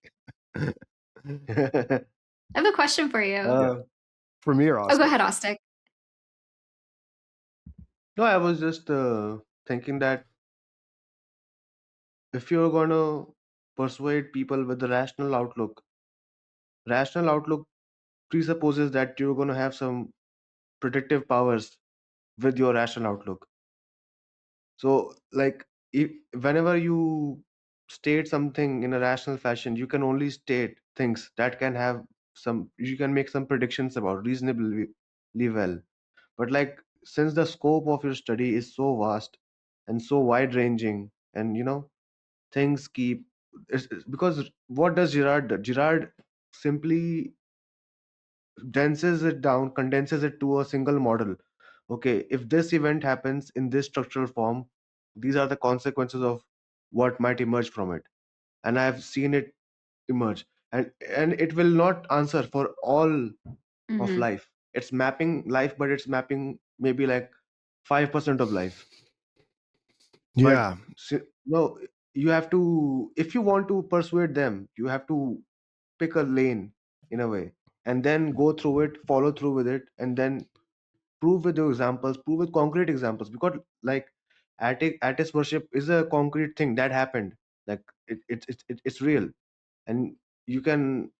I have a question for you. Uh, For me or Oh, go Osik? ahead, Ostic. no, I was just thinking that if you're going to persuade people with the rational outlook presupposes that you're going to have some predictive powers with your rational outlook. So, like, if, whenever you state something in a rational fashion, you can only state things that can have you can make some predictions about reasonably well. But, like, since the scope of your study is so vast and so wide ranging, and things keep because what does Girard do? Girard simply denses it down, condenses it to a single model. Okay, if this event happens in this structural form, these are the consequences of what might emerge from it. And I've seen it emerge. And it will not answer for all of Hmm. life. It's mapping life, but it's mapping maybe like 5% of life. But Yeah. no, you have to, if you want to persuade them, you have to pick a lane in a way and then go through it, follow through with it, and then prove with your examples, prove with concrete examples. Because like Attis worship is a concrete thing that happened. Like it's real, and you can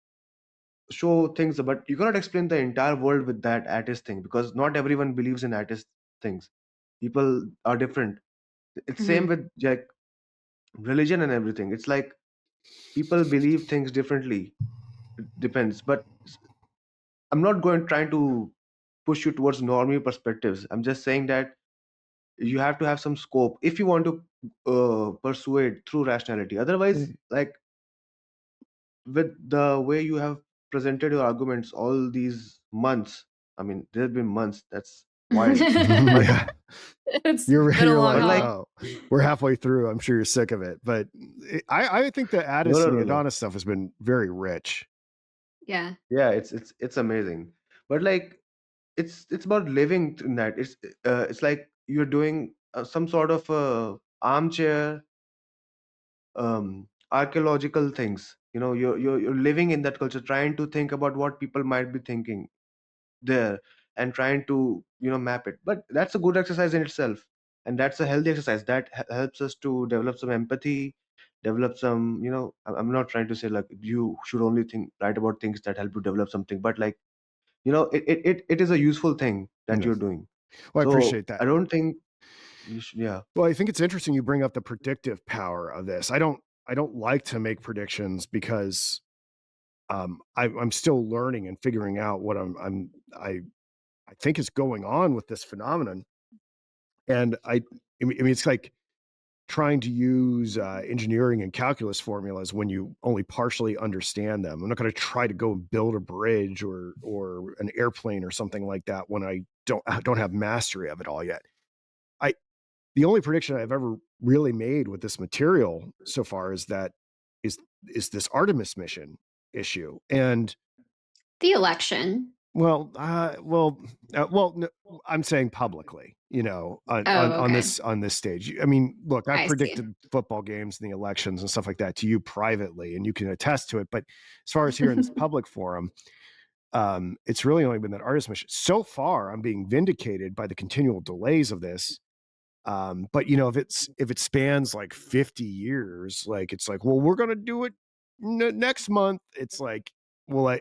show things, but you cannot explain the entire world with that Attis thing, because not everyone believes in Attis things. People are different. It's same Mhm. with like religion and everything. It's like people believe things differently. It depends. But I'm not going trying to push you towards normie perspectives. I'm just saying that you have to have some scope if you want to persuade through rationality. Otherwise, like with the way you have presented your arguments all these months, I mean, there have been months. That's wild. But Yeah. It's You're been a you're long like, but like, haul. oh, we're halfway through. I'm sure you're sick of it, but I think the no, Addis no, and the no, no. Adonis stuff has been very rich. Yeah. Yeah, it's amazing. But like, it's about living in that. It's like you're doing some sort of armchair archaeological things. You know, you're living in that culture, trying to think about what people might be thinking there, and trying to, you know, map it. But that's a good exercise in itself, and that's a healthy exercise that helps us to develop some empathy, develop some, you know, I'm not trying to say like you should only think write about things that help you develop something, but like, you know, it is a useful thing that Yeah. you're doing. Well, I So appreciate that. I don't think you should. Yeah. Well, I think it's interesting you bring up the predictive power of this. I don't like to make predictions because I'm still learning and figuring out what I I think is going on with this phenomenon. And I mean it's like trying to use engineering and calculus formulas when you only partially understand them. I'm not going to try to go and build a bridge or an airplane or something like that when I don't have mastery of it all yet. I The only prediction I've ever really made with this material so far is is this Artemis mission issue. And The election. well, no, I'm saying publicly, you know, Oh, okay. on this stage. I mean, look, I've I see. predicted football games and the elections and stuff like that to you privately, and you can attest to it. But as far as here in this public forum, it's really only been that Artemis mission. So far, I'm being vindicated by the continual delays of this. But you know, if it spans like 50 years, like it's like, well, we're gonna do it next month. It's like, well,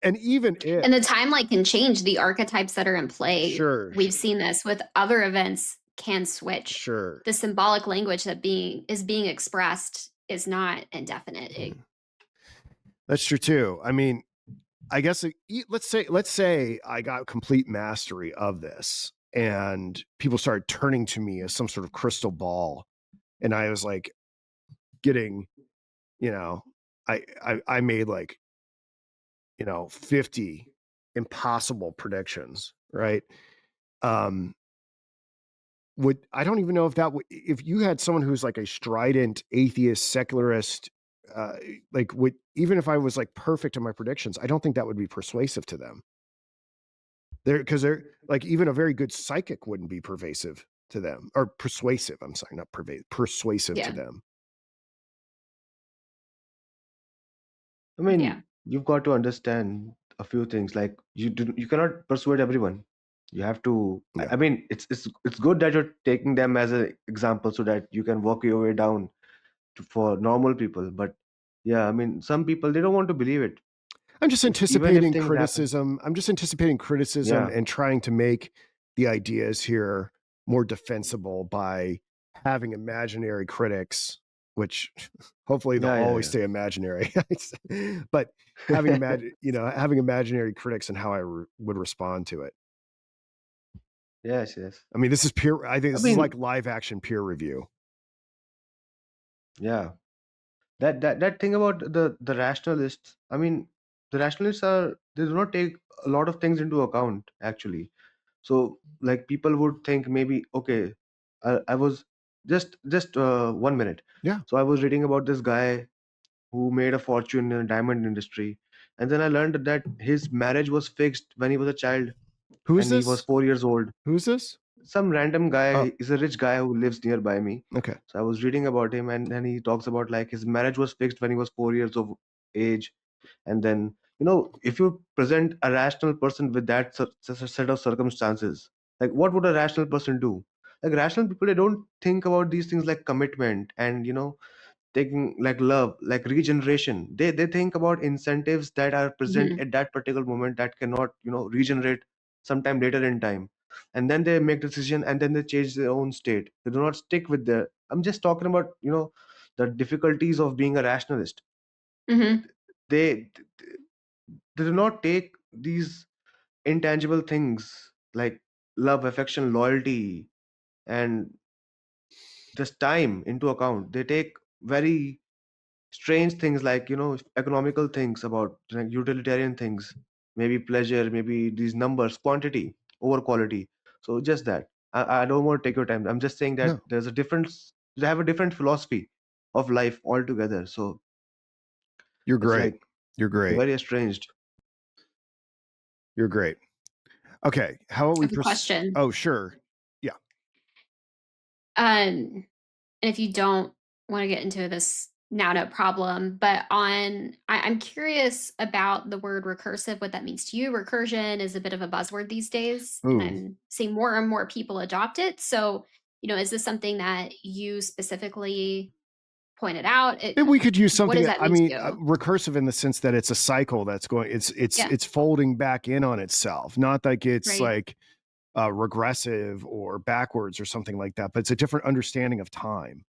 and even if And the timeline can change the archetypes that are in play. sure, We've seen this with other events can switch. sure, The symbolic language that is being expressed is not indefinite. that's true too. I mean, I guess let's say I got complete mastery of this, and people started turning to me as some sort of crystal ball, and I was like getting, you know, I made like 50 impossible predictions, right? Um, would I don't even know if that would if you had someone who's like a strident atheist secularist, uh, like would even if I was like perfect in my predictions, I don't think that would be persuasive to them. They're like even a very good psychic wouldn't be pervasive to them or persuasive. I'm sorry, not persuasive to Yeah. them. I Yeah. mean, you've got to understand a few things. Like you cannot persuade everyone. You have to. Yeah, I mean, it's good that you're taking them as an example so that you can work your way down for normal people. But yeah, I mean, some people they don't want to believe it. I'm just Even if anticipating things happen. criticism. I'm just anticipating criticism Yeah, and trying to make the ideas here more defensible by having imaginary critics, which hopefully they'll yeah, yeah, always yeah. stay imaginary. But having imaginary critics and how I would respond to it. Yes, yes. I mean, this is peer. I think I this is like mean, live action peer review. yeah. That thing about the rationalists. I mean, the rationalists are they do not take a lot of things into account actually. So like people would think maybe okay, I was just 1 minute. Yeah. So I was reading about this guy who made a fortune in the diamond industry, and then I learned that his marriage was fixed when he was a child Who's and he was this? 4 years old. Who's this? Some random Oh, guy is a rich guy who lives nearby me. okay. So I was reading about him, and then he talks about like his marriage was fixed when he was 4 years of age. And then, you know, if you present a rational person with that set of circumstances, like what would a rational person do? Like rational people, they don't think about these things like commitment and, you know, taking like love, like regeneration. They think about incentives that are present Mhm. at that particular moment that cannot, regenerate sometime later in time. And then they make decision, and then they change their own state. They do not stick with the. I'm just talking about, the difficulties of being a rationalist. Mhm. They they do not take these intangible things like love, affection, loyalty, and this time into account. They take very strange things like, economical things, about like utilitarian things, maybe pleasure, maybe these numbers, quantity over quality. So just that. I don't want to take your time. I'm just saying that No, there's a difference. They have a different philosophy of life altogether. So you're it's great. like You're great. very estranged. You're great. Okay, how about I we have a question. Oh, sure. Yeah. And if you don't want to get into this now, no problem. But I'm curious about the word recursive, what that means to you. Recursion is a bit of a buzzword these days, and Ooh. I'm seeing more and more people adopt it. So, is this something that you specifically pointed out? And we could use What does something, that I mean to mean, you? recursive in the sense that it's a cycle that's going, it's Yeah. it's folding back in on itself, not like it's Right. like regressive or backwards or something like that, but it's a different understanding of time.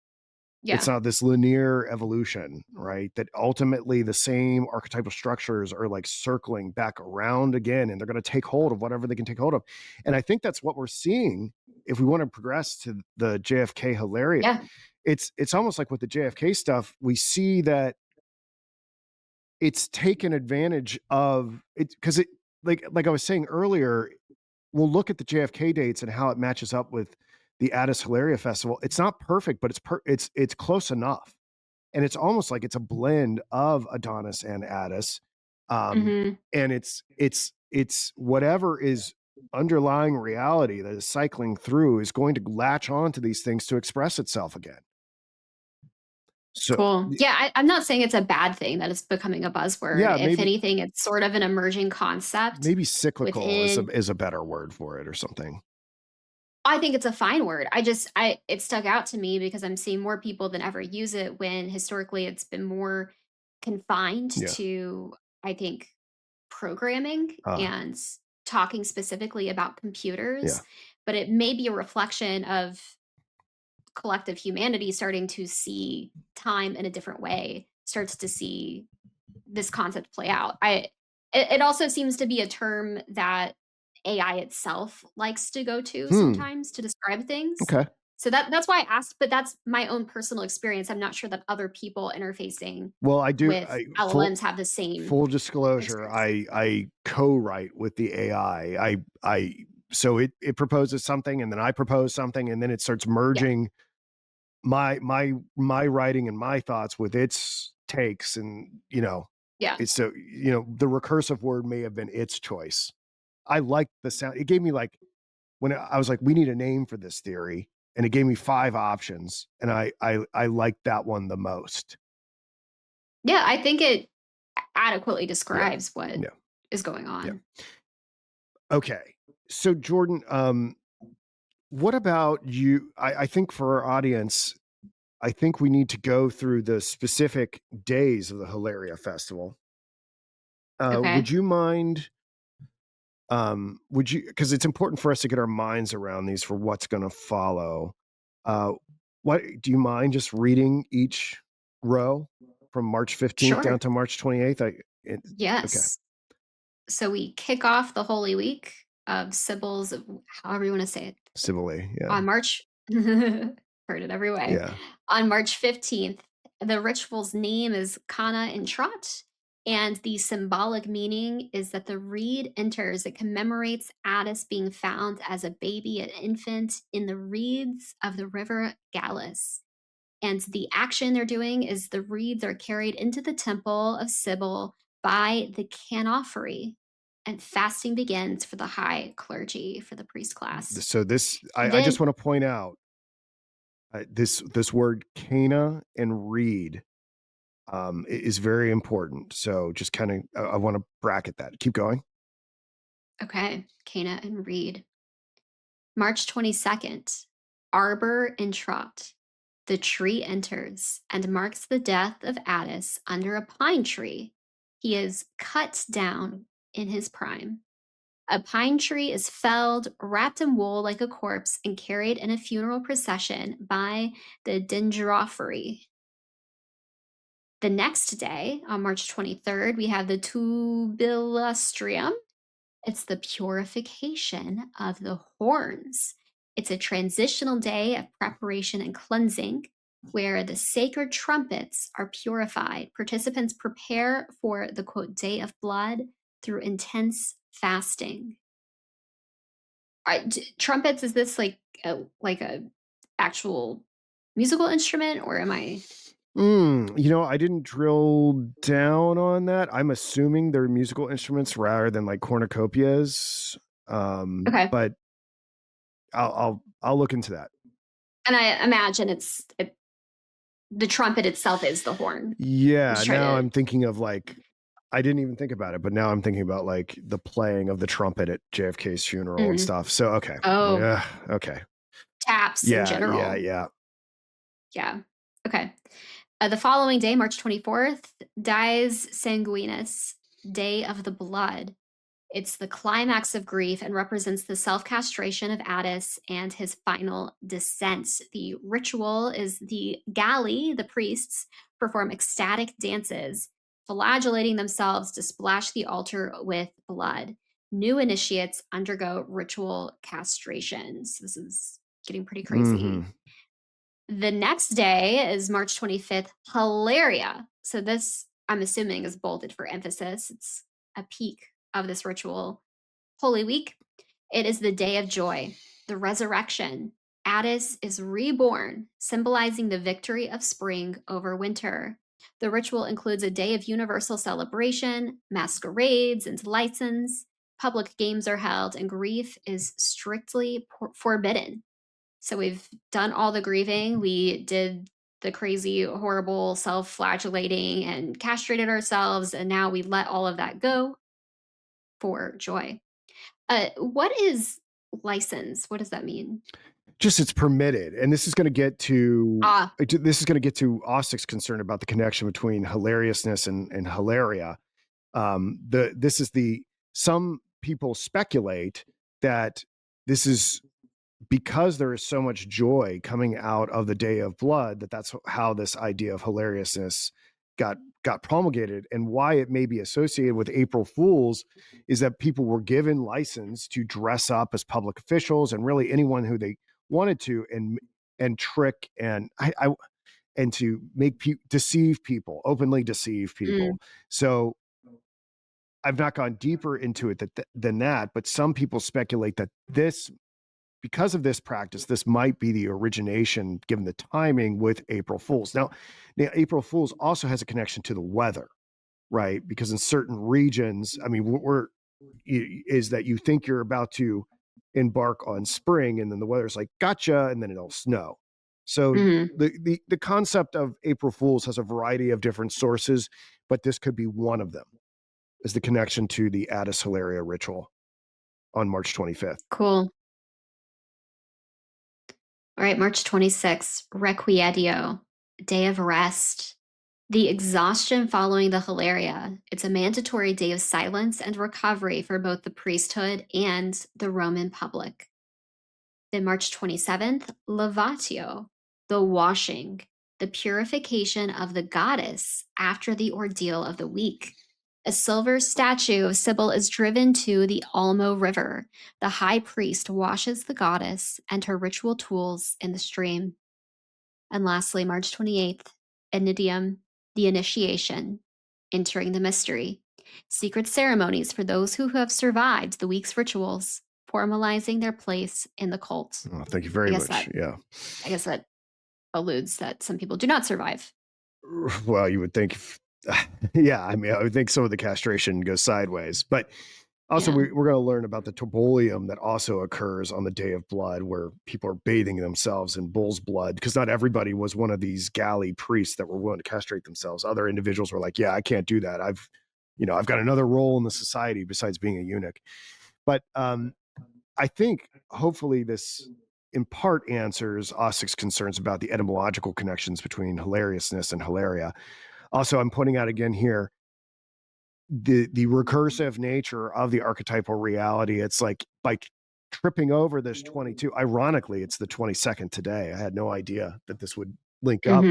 It's Yeah. not this linear evolution, right? That ultimately the same archetypal structures are like circling back around again, and they're going to take hold of whatever they can take hold of. And I think that's what we're seeing if we want to progress to the JFK hilarity. Yeah. It's almost like with the JFK stuff, we see that it's taken advantage of it because it like I was saying earlier, we'll look at the JFK dates and how it matches up with the Attis Hilaria Festival. It's not perfect, but it's close enough, and it's almost like it's a blend of Adonis and Attis, Hmm. and it's whatever is underlying reality that is cycling through is going to latch on to these things to express itself again. So Cool. Yeah, I'm not saying it's a bad thing that it's becoming a buzzword. yeah, If maybe anything, it's sort of an emerging concept maybe cyclical within. is a better word for it or something. I think it's a fine word. It stuck out to me because I'm seeing more people than ever use it when historically it's been more confined Yeah. to, I think, programming Uh, and talking specifically about yeah. computers. But it may be a reflection of collective humanity starting to see time in a different way, starts to see this concept play out. It also seems to be a term that AI itself likes to go to Hmm. sometimes to describe things. Okay. So that's why I asked, but that's my own personal experience. I'm not sure that other people interfacing Well, I do. with Full LLMs have the same full disclosure. experience. I co-write with the AI. I so it proposes something, and then I propose something, and then it starts Yeah, merging my writing and my thoughts with its takes, and yeah, it's so the recursive word may have been its choice. I liked the sound. It gave me like when I was like, we need a name for this theory, and it gave me 5 options, and I liked that one the most. yeah. I think it adequately Yeah. describes what Yeah. is going Yeah. on. Okay. So Jordan, what about you? I think for our audience, I think we need to go through the specific days of the Hilaria Festival. Would Okay, you mind? Would you? Because it's important for us to get our minds around these for what's going to follow. Uh, what do you mind just reading each row from March 15th down sure. to March 28th? Okay, Yes. So we kick off the Holy Week of Sibyl's, however you want to say it, civilly. Yeah, on March. Heard it every way. yeah. On March 15th, the ritual's name is Kana and Trot, and the symbolic meaning is that the reed enters. It commemorates Attis being found as a baby, an infant, in the reeds of the river Gallus. And the action they're doing is the reeds are carried into the temple of Sibyl by the canophory, and fasting begins for the high clergy, for the priest class. So this, I just Then, want to point out this word Cana and reed is very important. So just kind of, I want to bracket that. Keep going. okay, Cana and Reed. March 22nd, Arbor and Trot. the tree enters and marks the death of Attis under a pine tree. He is cut down in his prime. A pine tree is felled, wrapped in wool like a corpse, and carried in a funeral procession by the Dendrophory. The next day, on March 23rd, we have the Tubilustrium. It's the purification of the horns. It's a transitional day of preparation and cleansing where the sacred trumpets are purified. Participants prepare for the quote day of blood through intense fasting. Trumpets, is this like a actual musical instrument, or am I? I didn't drill down on that. I'm assuming they're musical instruments rather than like cornucopias. Okay. But I'll look into that. And I imagine the trumpet itself is the horn. Yeah. Now I'm thinking of like, I didn't even think about it, but now I'm thinking about like the playing of the trumpet at JFK's funeral and stuff. So, okay. Oh. Yeah. Okay. Taps in general. Yeah. Okay. The following day, March 24th, Dies Sanguinis, Day of the Blood. It's the climax of grief and represents the self-castration of Attis and his final descent. The ritual is the Galli, the priests, perform ecstatic dances, flagellating themselves to splash the altar with blood. New initiates undergo ritual castrations. This is getting pretty crazy. The next day is March 25th, Hilaria. So this, I'm assuming, is bolded for emphasis. It's a peak of this ritual. Holy Week, it is the day of joy, the resurrection. Attis is reborn, symbolizing the victory of spring over winter. The ritual includes a day of universal celebration, masquerades, and license. Public games are held, and grief is strictly forbidden. So we've done all the grieving. We did the crazy, horrible self-flagellating and castrated ourselves, and now we let all of that go for joy. What is license? What does that mean? Just it's permitted, and this is going to get to Ostic's concern about the connection between hilariousness and hilaria. Some people speculate that this is because there is so much joy coming out of the Day of Blood, that's how this idea of hilariousness got promulgated. And why it may be associated with April Fools is that people were given license to dress up as public officials and really anyone who they wanted to, and trick and and to deceive people, openly deceive people. So I've not gone deeper into it than that, but some people speculate that because of this practice, this might be the origination, given the timing with April Fools. Now, April Fools also has a connection to the weather, right? Because in certain regions, I mean, is that you think you're about to embark on spring, and then the weather's like, gotcha, and then it'll snow. So the concept of April Fools has a variety of different sources, but this could be one of them, is the connection to the Attis Hilaria ritual on March 25th. Cool. All right, March 26th, Requietio, Day of Rest. The exhaustion following the Hilaria. It's a mandatory day of silence and recovery for both the priesthood and the Roman public. Then March 27th, Levatio, the washing, the purification of the goddess after the ordeal of the week. A silver statue of Sybil is driven to the Almo River. The high priest washes the goddess and her ritual tools in the stream. And lastly, March 28th, Enidium, the initiation, entering the mystery. Secret ceremonies for those who have survived the week's rituals, formalizing their place in the cult. Oh, thank you very much. I guess that alludes that some people do not survive. Well, you would think, I mean, I would think some of the castration goes sideways, but also we're going to learn about the turbolium that also occurs on the Day of Blood, where people are bathing themselves in bull's blood, because not everybody was one of these galley priests that were willing to castrate themselves. Other individuals were like, yeah, I can't do that. I've got another role in the society besides being a eunuch. But I think hopefully this in part answers Ossick's concerns about the etymological connections between hilariousness and hilaria. Also, I'm pointing out again here the recursive nature of the archetypal reality. It's like by tripping over this 22, ironically, it's the 22nd today. I had no idea that this would link up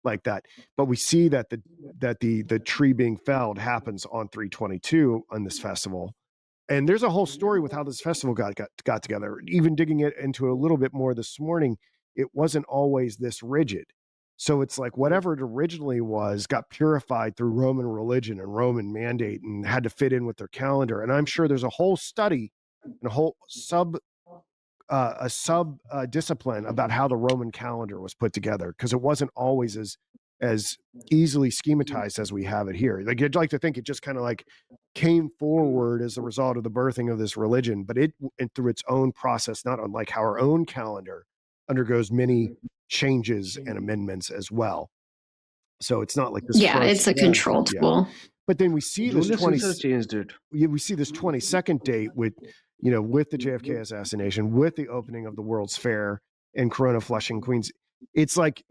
like that. But we see that the tree being felled happens on 322 on this festival. And there's a whole story with how this festival got together. Even digging it into a little bit more this morning, it wasn't always this rigid. So it's like whatever it originally was got purified through Roman religion and Roman mandate and had to fit in with their calendar. And I'm sure there's a whole study and a whole sub discipline about how the Roman calendar was put together, because it wasn't always as easily schematized as we have it here. Like, you'd like to think it just kind of like came forward as a result of the birthing of this religion, but it through its own process, not unlike how our own calendar undergoes many changes and amendments as well. So it's not like this. Yeah, it's a control tool. But then we see Julius this 20 Caesar changed it. we see this 22nd date with the JFK assassination, with the opening of the World's Fair in Corona, Flushing, Queens. It's like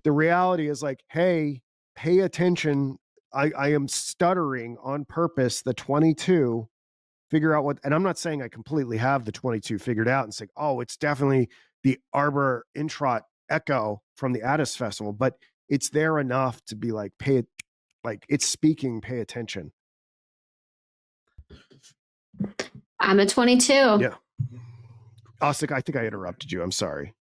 the reality is like, hey, pay attention. I am stuttering on purpose. The 22, figure out what, and I'm not saying I completely have the 22 figured out and say, oh, it's definitely the Arbor Introt echo from the Attis Festival, but it's there enough to be like, it's speaking, pay attention. I'm a 22. Yeah. Ossick, I think I interrupted you. I'm sorry.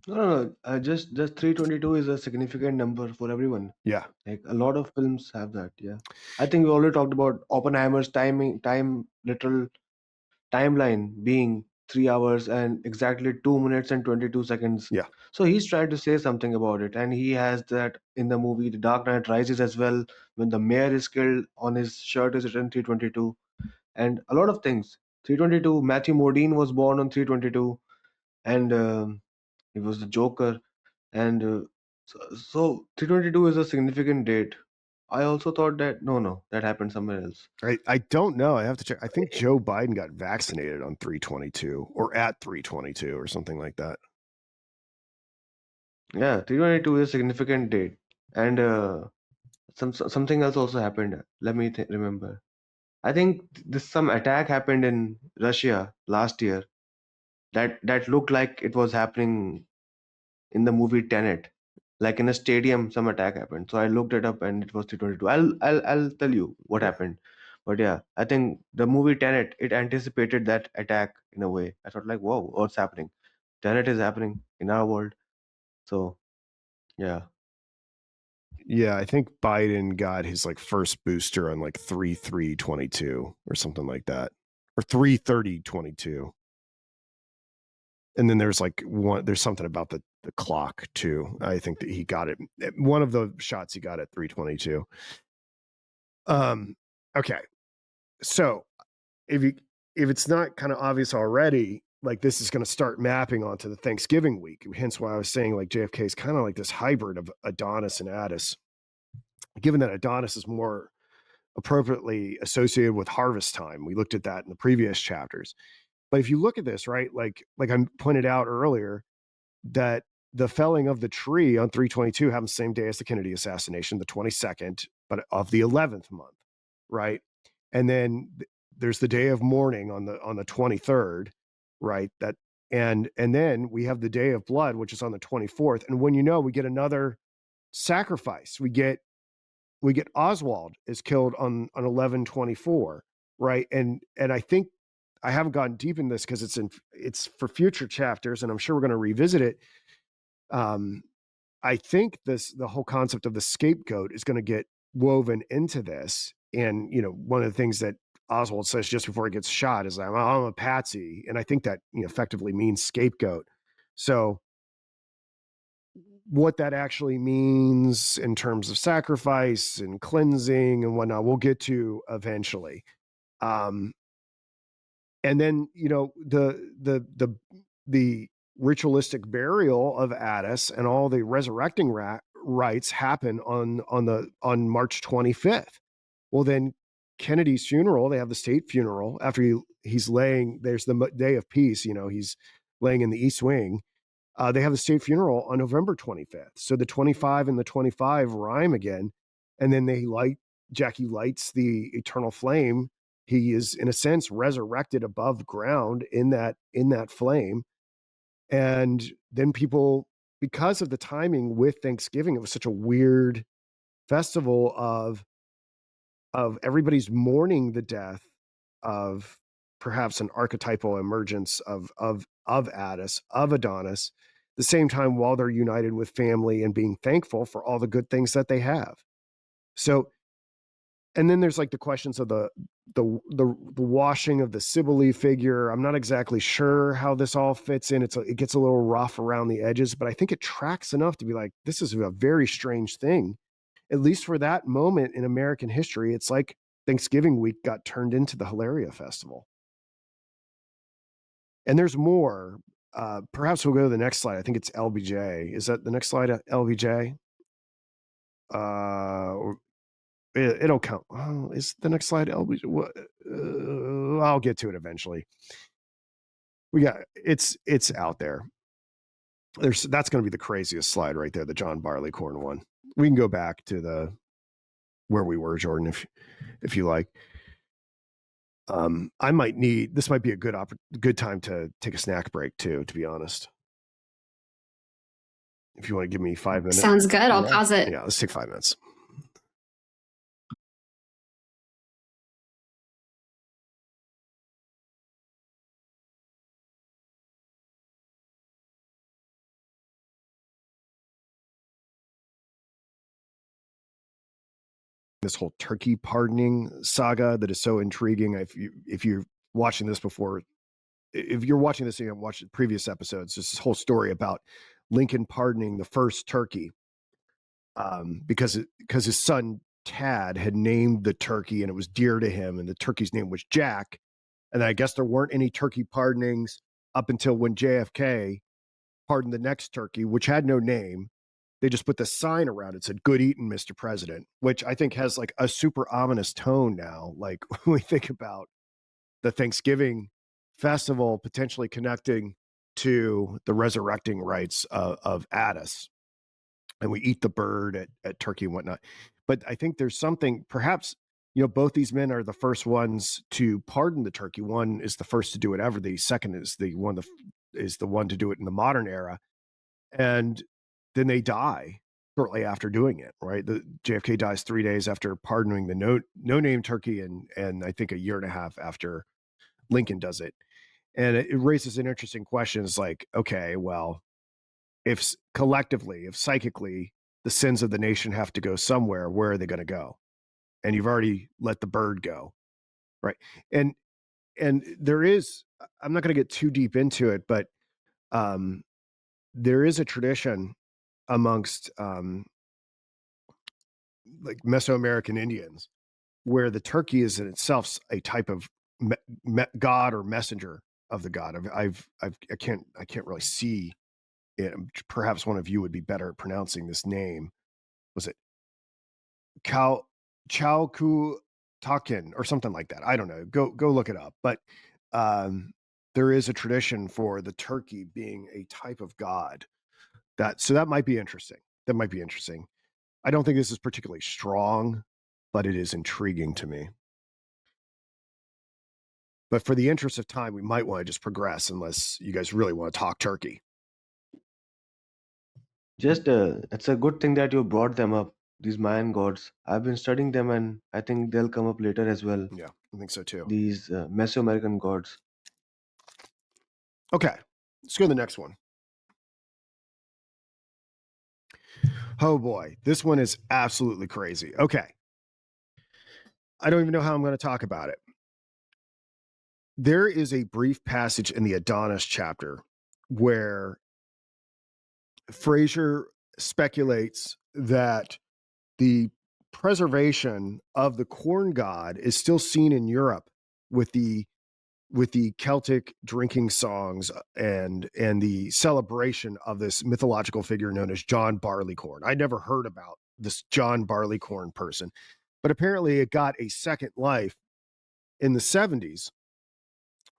No. Just 322 is a significant number for everyone. Yeah. Like a lot of films have that. Yeah. I think we already talked about Oppenheimer's literal timeline being 3 hours and exactly 2 minutes and 22 seconds. Yeah. So he's trying to say something about it, and he has that in the movie The Dark Knight Rises as well. When the mayor is killed, on his shirt is written 322, and a lot of things. 322. Matthew Modine was born on 322, and he was the Joker, and so 322 is a significant date. I also thought that no, that happened somewhere else. I don't know. I have to check. I think Joe Biden got vaccinated on 322 or at 322 or something like that. Yeah, 322 is a significant date, and something else also happened. Let me remember. I think some attack happened in Russia last year. That looked like it was happening in the movie Tenet. Like in a stadium, some attack happened. So I looked it up, and it was 322. I'll tell you what happened. But yeah, I think the movie Tenet, it anticipated that attack in a way. I thought like, whoa, what's happening? Tenet is happening in our world. So yeah. Yeah, I think Biden got his like first booster on like 3/3/22 or something like that, or 3/30/22. And then there's like there's something about the clock too. I think that he got it. One of the shots he got at 3/22. Okay. So if it's not kind of obvious already, like this is going to start mapping onto the Thanksgiving week. Hence why I was saying like JFK is kind of like this hybrid of Adonis and Attis. Given that Adonis is more appropriately associated with harvest time, we looked at that in the previous chapters. But if you look at this, right, like I pointed out earlier, that the felling of the tree on 3/22 happened the same day as the Kennedy assassination, the 22nd, but of the 11th month, right? And then there's the day of mourning on the 23rd, right? That and then we have the day of blood, which is on the 24th. And when we get another sacrifice. We get Oswald is killed on 11/24, right? And I think I haven't gotten deep in this because it's for future chapters, and I'm sure we're going to revisit it. I think the whole concept of the scapegoat is going to get woven into this. And one of the things that Oswald says just before he gets shot is, I'm a patsy, and I think that effectively means scapegoat. So what that actually means in terms of sacrifice and cleansing and whatnot, we'll get to eventually. And then the ritualistic burial of Attis and all the resurrecting rites happen on March 25th. Well, then Kennedy's funeral, they have the state funeral after he's laying. There's the day of peace. He's laying in the East Wing. They have the state funeral on November 25th. So the 25 and the 25 rhyme again. And then Jackie lights the eternal flame. He is, in a sense, resurrected above ground in that flame. And then people, because of the timing with Thanksgiving, it was such a weird festival of everybody's mourning the death of perhaps an archetypal emergence of Attis, of Adonis, the same time while they're united with family and being thankful for all the good things that they have. So, and then there's like the questions of the washing of the Sibylle figure. I'm not exactly sure how this all fits in. It gets a little rough around the edges, but I think it tracks enough to be like, this is a very strange thing. At least for that moment in American history, it's like Thanksgiving week got turned into the Hilaria Festival. And there's more. Perhaps we'll go to the next slide. I think it's LBJ. Is that the next slide, LBJ? It'll count. Oh, is the next slide LBJ? I'll get to it eventually. It's out there. That's going to be the craziest slide right there, the John Barleycorn one. We can go back to where we were, Jordan, if you like. This might be a good time to take a snack break too, to be honest. If you want to give me 5 minutes. Sounds good. I'll pause it. Yeah, let's take 5 minutes. This whole turkey pardoning saga that is so intriguing. If you're watching this before, if you're watching this and you haven't watched previous episodes, there's this whole story about Lincoln pardoning the first turkey because his son Tad had named the turkey and it was dear to him, and the turkey's name was Jack. And I guess there weren't any turkey pardonings up until when JFK pardoned the next turkey, which had no name. They just put the sign around it, said "Good eating, Mr. President," which I think has like a super ominous tone now. Like when we think about the Thanksgiving festival potentially connecting to the resurrecting rites of Attis, and we eat the bird at Turkey and whatnot. But I think there's something, perhaps, both these men are the first ones to pardon the turkey. One is the first to do it ever. The second is the one to do it in the modern era. And then they die shortly after doing it, right? The JFK dies 3 days after pardoning the no-name turkey, and I think a year and a half after Lincoln does it. And it raises an interesting question. It's like, okay, well, if collectively, if psychically, the sins of the nation have to go somewhere, where are they going to go? And you've already let the bird go, right? And there is, I'm not going to get too deep into it, but there is a tradition amongst like Mesoamerican Indians where the turkey is in itself a type of god or messenger of the god. I can't really see it. Perhaps one of you would be better at pronouncing this name. Was it Takin or something like that? I don't know. Go look it up. But there is a tradition for the turkey being a type of god. So that might be interesting. I don't think this is particularly strong, but it is intriguing to me. But for the interest of time, we might want to just progress unless you guys really want to talk turkey. It's a good thing that you brought them up, these Mayan gods. I've been studying them, and I think they'll come up later as well. Yeah, I think so too. These Mesoamerican gods. Okay, let's go to the next one. Oh boy, this one is absolutely crazy. Okay. I don't even know how I'm going to talk about it. There is a brief passage in the Adonis chapter where Frazer speculates that the preservation of the corn god is still seen in Europe with the Celtic drinking songs and the celebration of this mythological figure known as John Barleycorn. I never heard about this John Barleycorn person, but apparently it got a second life in the 70s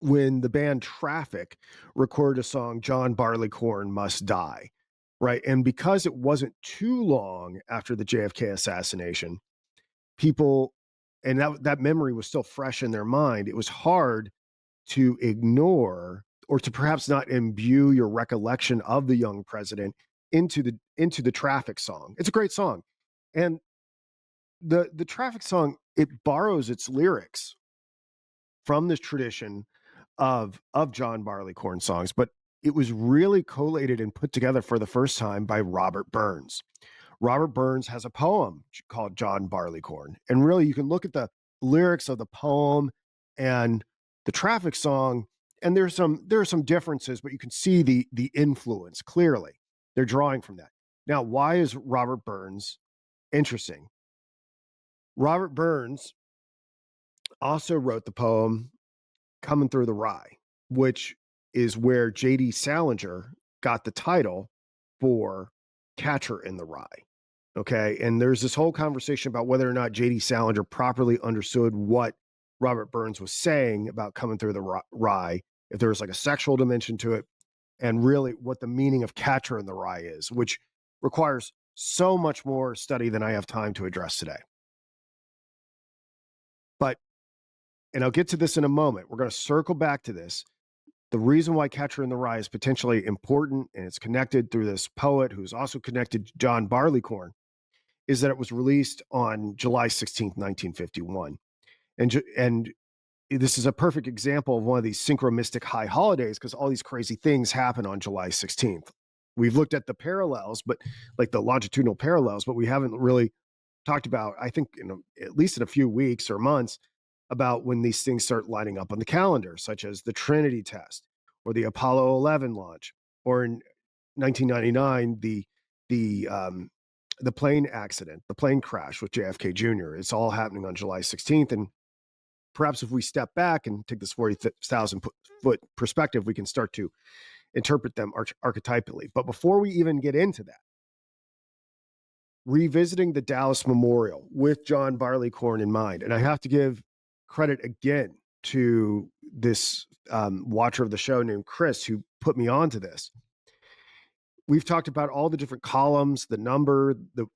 when the band Traffic recorded a song, John Barleycorn Must Die, right? And because it wasn't too long after the JFK assassination, people, and that memory was still fresh in their mind, it was hard to ignore or to perhaps not imbue your recollection of the young president into the Traffic song. It's a great song. And the Traffic song, it borrows its lyrics from this tradition of John Barleycorn songs, but it was really collated and put together for the first time by Robert Burns. Robert Burns has a poem called John Barleycorn, and really you can look at the lyrics of the poem and the Traffic song, and there are some differences, but you can see the influence clearly. They're drawing from that. Now, why is Robert Burns interesting? Robert Burns also wrote the poem Coming Through the Rye, which is where J.D. Salinger got the title for Catcher in the Rye. Okay. And there's this whole conversation about whether or not J.D. Salinger properly understood what Robert Burns was saying about coming through the rye, if there was like a sexual dimension to it, and really what the meaning of Catcher in the Rye is, which requires so much more study than I have time to address today. But, and I'll get to this in a moment, we're going to circle back to this. The reason why Catcher in the Rye is potentially important, and it's connected through this poet who's also connected to John Barleycorn, is that it was released on July 16th, 1951. And this is a perfect example of one of these synchromistic high holidays because all these crazy things happen on July 16th. We've looked at the parallels, but like the longitudinal parallels, but we haven't really talked about, I think, at least in a few weeks or months, about when these things start lining up on the calendar, such as the Trinity test or the Apollo 11 launch, or in 1999, the plane accident, the plane crash with JFK Jr. It's all happening on July 16th. And perhaps if we step back and take this 40,000 foot perspective, we can start to interpret them archetypally. But before we even get into that, revisiting the Dallas Memorial with John Barleycorn in mind, and I have to give credit again to this watcher of the show named Chris who put me onto this. We've talked about all the different columns, the number, the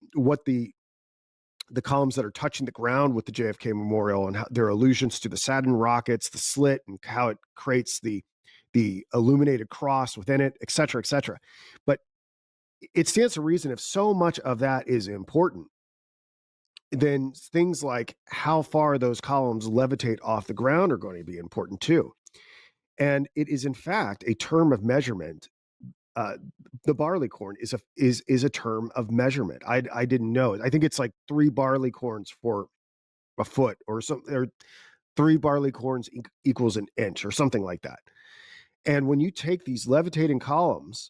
columns that are touching the ground with the JFK Memorial and how their allusions to the Saturn rockets, the slit, and how it creates the illuminated cross within it, et cetera, et cetera. But it stands to reason if so much of that is important, then things like how far those columns levitate off the ground are going to be important too. And it is in fact a term of measurement. The barleycorn is a term of measurement. I didn't know it. I think it's like 3 barleycorns for a foot or something, or 3 barleycorns equals an inch or something like that. And when you take these levitating columns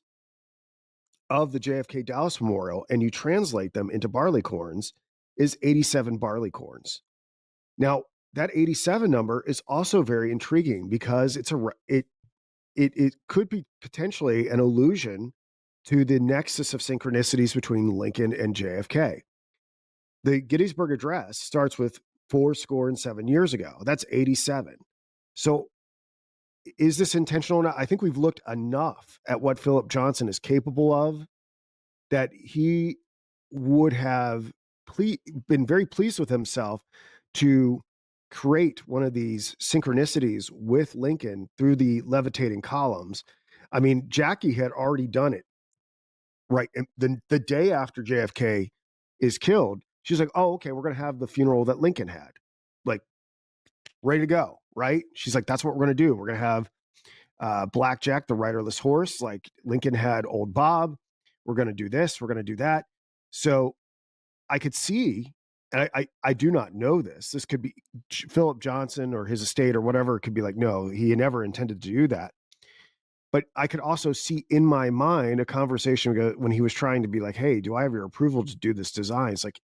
of the JFK Dallas Memorial and you translate them into barleycorns, is 87 barleycorns. Now, that 87 number is also very intriguing because it could be potentially an allusion to the nexus of synchronicities between Lincoln and JFK. The Gettysburg Address starts with 7 years ago. That's 87. So is this intentional or not? I think we've looked enough at what Philip Johnson is capable of that he would have been very pleased with himself to create one of these synchronicities with Lincoln through the levitating columns. I mean, Jackie had already done it, right? And the day after JFK is killed, she's like, oh, okay, we're going to have the funeral that Lincoln had, like ready to go, right? She's like, that's what we're going to do. We're going to have Blackjack, the riderless horse, like Lincoln had Old Bob. We're going to do this. We're going to do that. So I could see, and I do not know this. This could be Philip Johnson or his estate or whatever. It could be like, no, he never intended to do that. But I could also see in my mind a conversation when he was trying to be like, hey, do I have your approval to do this design? It's like,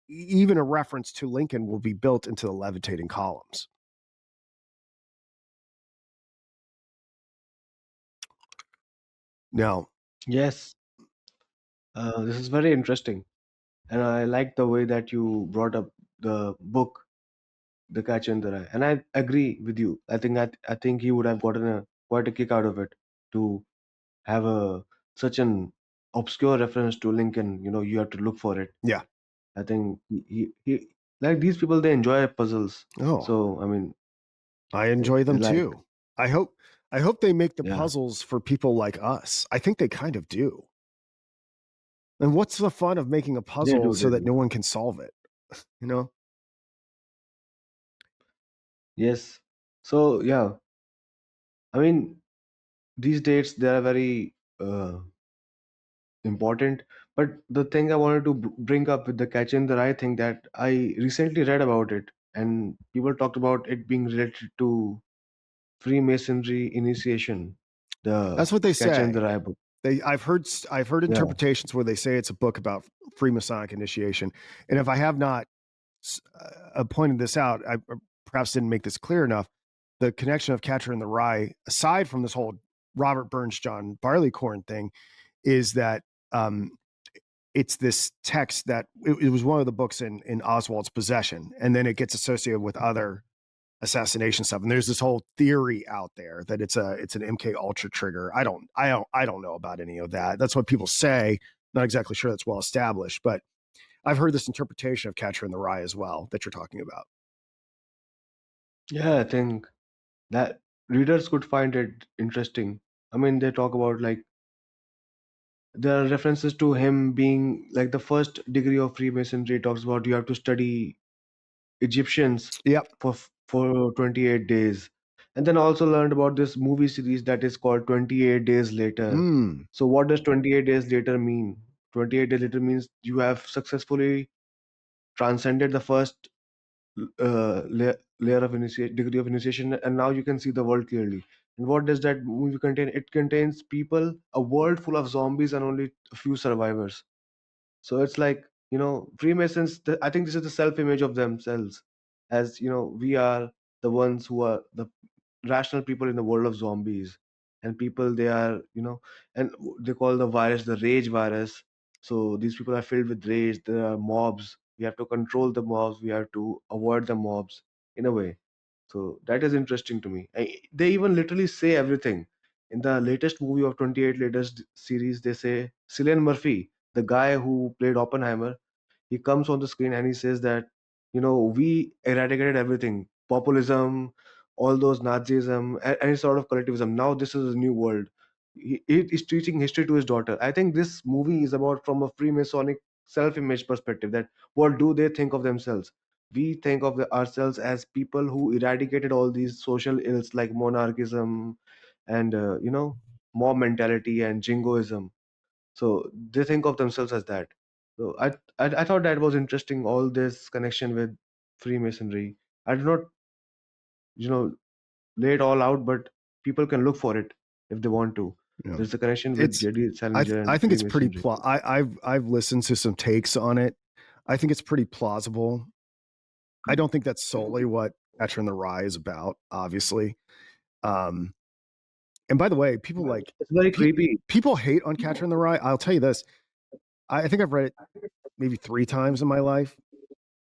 even a reference to Lincoln will be built into the levitating columns. Now, Yes, this is very interesting, and I like the way that you brought up the book The Catcher in the Rye, and I agree with you. I think he would have gotten quite a kick out of it to have a such an obscure reference to Lincoln. You know, you have to look for it. Yeah. I think he like these people, they enjoy puzzles. Oh, So I mean, I enjoy them like, too. I hope they make the yeah, puzzles for people like us. I think they kind of do. And what's the fun of making a they puzzle do, so they that do. no one can solve it? You know? Yes. So yeah, I mean, these dates, they are very important. But the thing I wanted to bring up with the Catch in the Rye thing, that I recently read about it, and people talked about it being related to Freemasonry initiation, the That's what they Catcher in the say. Rye book. I've heard Yeah, interpretations where they say it's a book about Freemasonic initiation. And if I have not pointed this out, I perhaps didn't make this clear enough. The connection of Catcher in the Rye, aside from this whole Robert Burns John Barleycorn thing, is that um, it's this text that it was one of the books in Oswald's possession, and then it gets associated with other assassination stuff. And there's this whole theory out there that it's an MK Ultra trigger. I don't know about any of that. That's what people say. Not exactly sure that's well established, but I've heard this interpretation of Catcher in the Rye as well that you're talking about. yeah, I think that readers could find it interesting. I mean, they talk about, like, there are references to him being like the first degree of Freemasonry. It talks about you have to study Egyptians Yep. for 28 days. And then also learned about this movie series that is called 28 Days Later. Mm. So what does 28 days later mean? 28 days later means you have successfully transcended the first layer of degree of initiation, and now you can see the world clearly. And what does that movie contain? It contains people, a world full of zombies, and only a few survivors. So it's like, Freemasons, I think this is the self-image of themselves, as we are the ones who are the rational people in the world of zombies. And people, they are, and they call the virus the rage virus. So these people are filled with rage. There are mobs. We have to control the mobs. We have to avoid the mobs in a way. So that is interesting to me. They even literally say everything. In the latest movie of 28 latest series, they say Cillian Murphy, the guy who played Oppenheimer, he comes on the screen and he says that, we eradicated everything, populism, all those Nazism, any sort of collectivism. Now this is a new world. He is teaching history to his daughter. I think this movie is about from a Freemasonic self-image perspective, that what do they think of themselves. We think of ourselves as people who eradicated all these social ills like monarchism and mob mentality and jingoism. So they think of themselves as that. So I thought that was interesting, all this connection with Freemasonry. I did not, you know lay it all out, but people can look for it if they want to. You know, There's a connection with it's J.D. Salinger I and think it's pretty Freemasonry. I've listened to some takes on it. I think it's pretty plausible. I don't think that's solely what Catcher in the Rye is about, obviously. Um, and by the way, people like It's very pe- creepy. people hate on Catcher in the Rye. I'll tell you this: I think I've read it maybe 3 times in my life.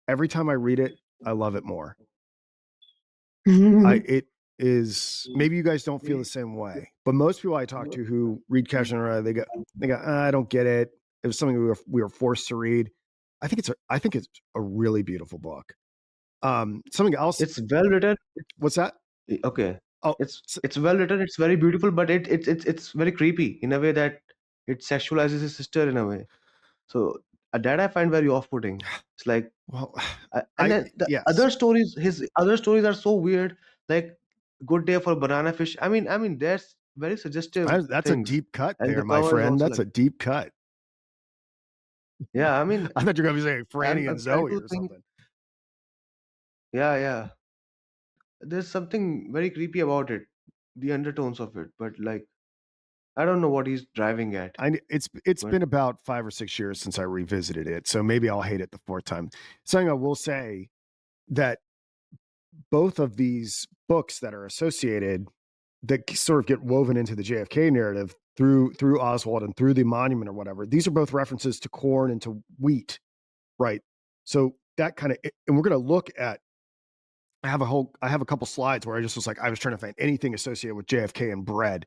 Every time I read it, I love it more. It is, maybe you guys don't feel the same way, but most people I talk to who read Catcher in the Rye, they go, I don't get it. It was something we were forced to read. I think it's a really beautiful book. Something else. It's well written. What's that? Okay. Oh, It's well written. It's very beautiful, but it's very creepy in a way that it sexualizes his sister in a way. So that I find very off-putting. It's like, well, and I then the yes, other stories, his other stories are so weird. Like Good Day for Banana Fish. I mean, there's very suggestive that's a things, deep cut and the there, my cover is friend. also That's like, a deep cut. yeah. I mean, I thought you were gonna be saying Franny and I'm trying Zoe to or think. something. Yeah, yeah. There's something very creepy about it, the undertones of it, but like, I don't know what he's driving at. It's But been about 5 or 6 years since I revisited it, so maybe I'll hate it the fourth time. Something I will say that both of these books that are associated that sort of get woven into the JFK narrative through Oswald and through the monument or whatever, these are both references to corn and to wheat, right? So that kind of, and we're going to look at I have a couple slides where I just was like, I was trying to find anything associated with JFK and bread.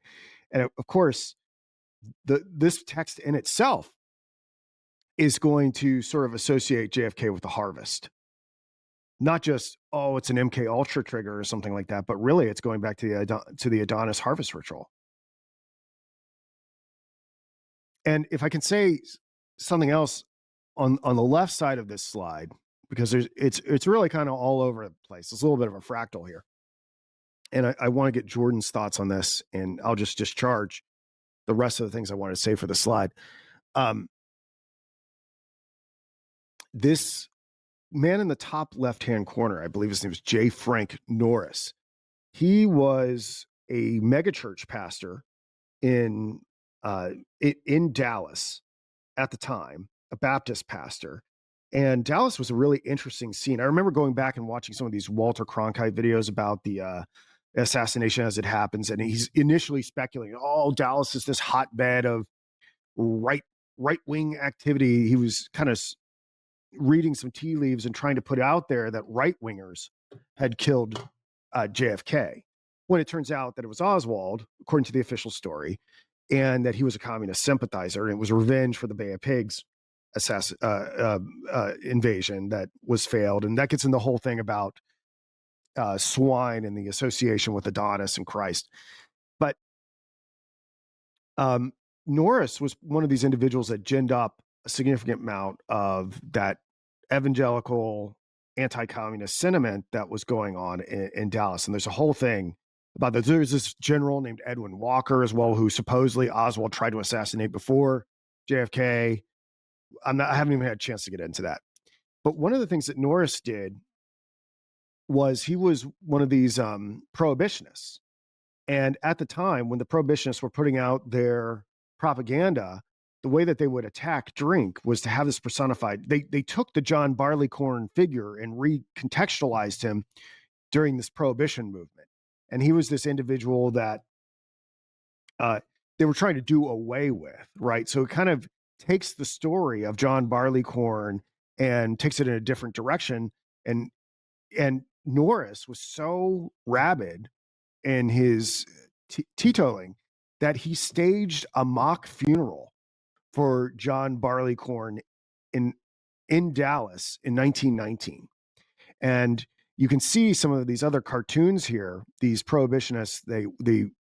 And of course, this text in itself is going to sort of associate JFK with the harvest. Not just, oh, it's an MK Ultra trigger or something like that, but really it's going back to the Adonis harvest ritual. And if I can say something else on the left side of this slide, because it's really kind of all over the place. It's a little bit of a fractal here. And I want to get Jordan's thoughts on this, and I'll just discharge the rest of the things I want to say for the slide. This man in the top left-hand corner, I believe his name is J. Frank Norris. He was a megachurch pastor in Dallas at the time, a Baptist pastor. And Dallas was a really interesting scene. I remember going back and watching some of these Walter Cronkite videos about the assassination as it happens. And he's initially speculating, oh, Dallas is this hotbed of right-wing activity. He was kind of reading some tea leaves and trying to put out there that right-wingers had killed JFK, when it turns out that it was Oswald, according to the official story, and that he was a communist sympathizer, and it was revenge for the Bay of Pigs invasion that was failed. And that gets in the whole thing about swine and the association with Adonis and Christ. But Norris was one of these individuals that ginned up a significant amount of that evangelical anti-communist sentiment that was going on in Dallas. And there's a whole thing about that. There's this general named Edwin Walker as well, who supposedly Oswald tried to assassinate before JFK. I haven't even had a chance to get into that. But one of the things that Norris did was he was one of these prohibitionists. And at the time, when the prohibitionists were putting out their propaganda, the way that they would attack drink was to have this personified. They took the John Barleycorn figure and recontextualized him during this prohibition movement. And he was this individual that they were trying to do away with, right? So it kind of takes the story of John Barleycorn and takes it in a different direction. And Norris was so rabid in his teetotaling that he staged a mock funeral for John Barleycorn in Dallas in 1919. And you can see some of these other cartoons here. These prohibitionists,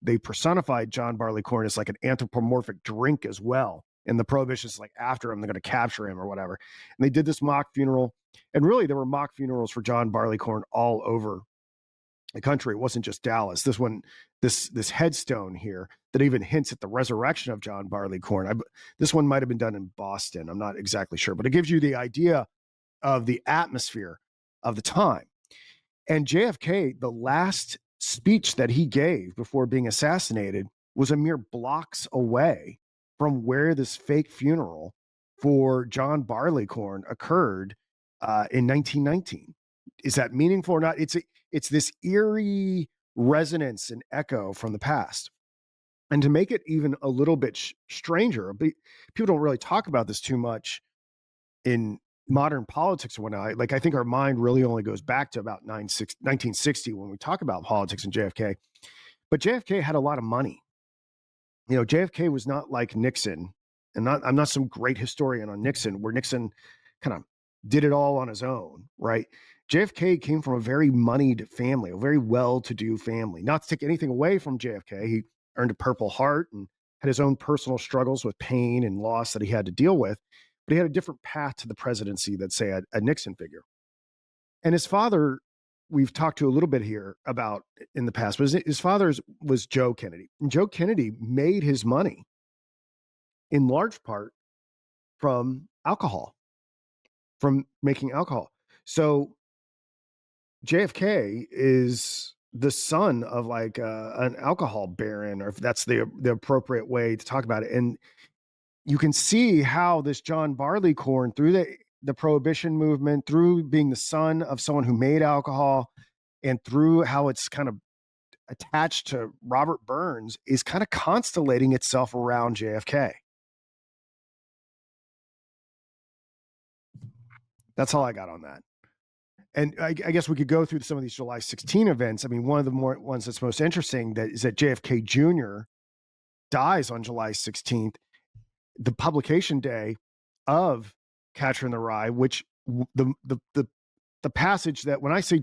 they personified John Barleycorn as like an anthropomorphic drink as well. And the prohibitionists, like, after him, they're going to capture him or whatever. And they did this mock funeral. And really, there were mock funerals for John Barleycorn all over the country. It wasn't just Dallas. This headstone here that even hints at the resurrection of John Barleycorn. This one might have been done in Boston. I'm not exactly sure, but it gives you the idea of the atmosphere of the time. And JFK, the last speech that he gave before being assassinated was a mere blocks away from where this fake funeral for John Barleycorn occurred in 1919. Is that meaningful or not? It's this eerie resonance and echo from the past. And to make it even a little bit stranger, people don't really talk about this too much in modern politics or whatnot. Like, I think our mind really only goes back to about 1960 when we talk about politics and JFK. But JFK had a lot of money. You know, JFK was not like Nixon, and I'm not some great historian on Nixon, where Nixon kind of did it all on his own, right? JFK came from a very moneyed family, a very well-to-do family. Not to take anything away from JFK, he earned a Purple Heart and had his own personal struggles with pain and loss that he had to deal with, but he had a different path to the presidency than, say, a Nixon figure. And his father, we've talked to a little bit here about in the past, but his father was Joe Kennedy. And Joe Kennedy made his money in large part from alcohol, from making alcohol. So JFK is the son of like an alcohol baron, or if that's the appropriate way to talk about it. And you can see how this John Barleycorn, through the prohibition movement, through being the son of someone who made alcohol, and through how it's kind of attached to Robert Burns, is kind of constellating itself around JFK. That's all I got on that. And I guess we could go through some of these July 16 events. I mean, one of the more ones that's most interesting is that JFK Jr. dies on July 16th, the publication day of Catcher in the Rye, which the passage that when I say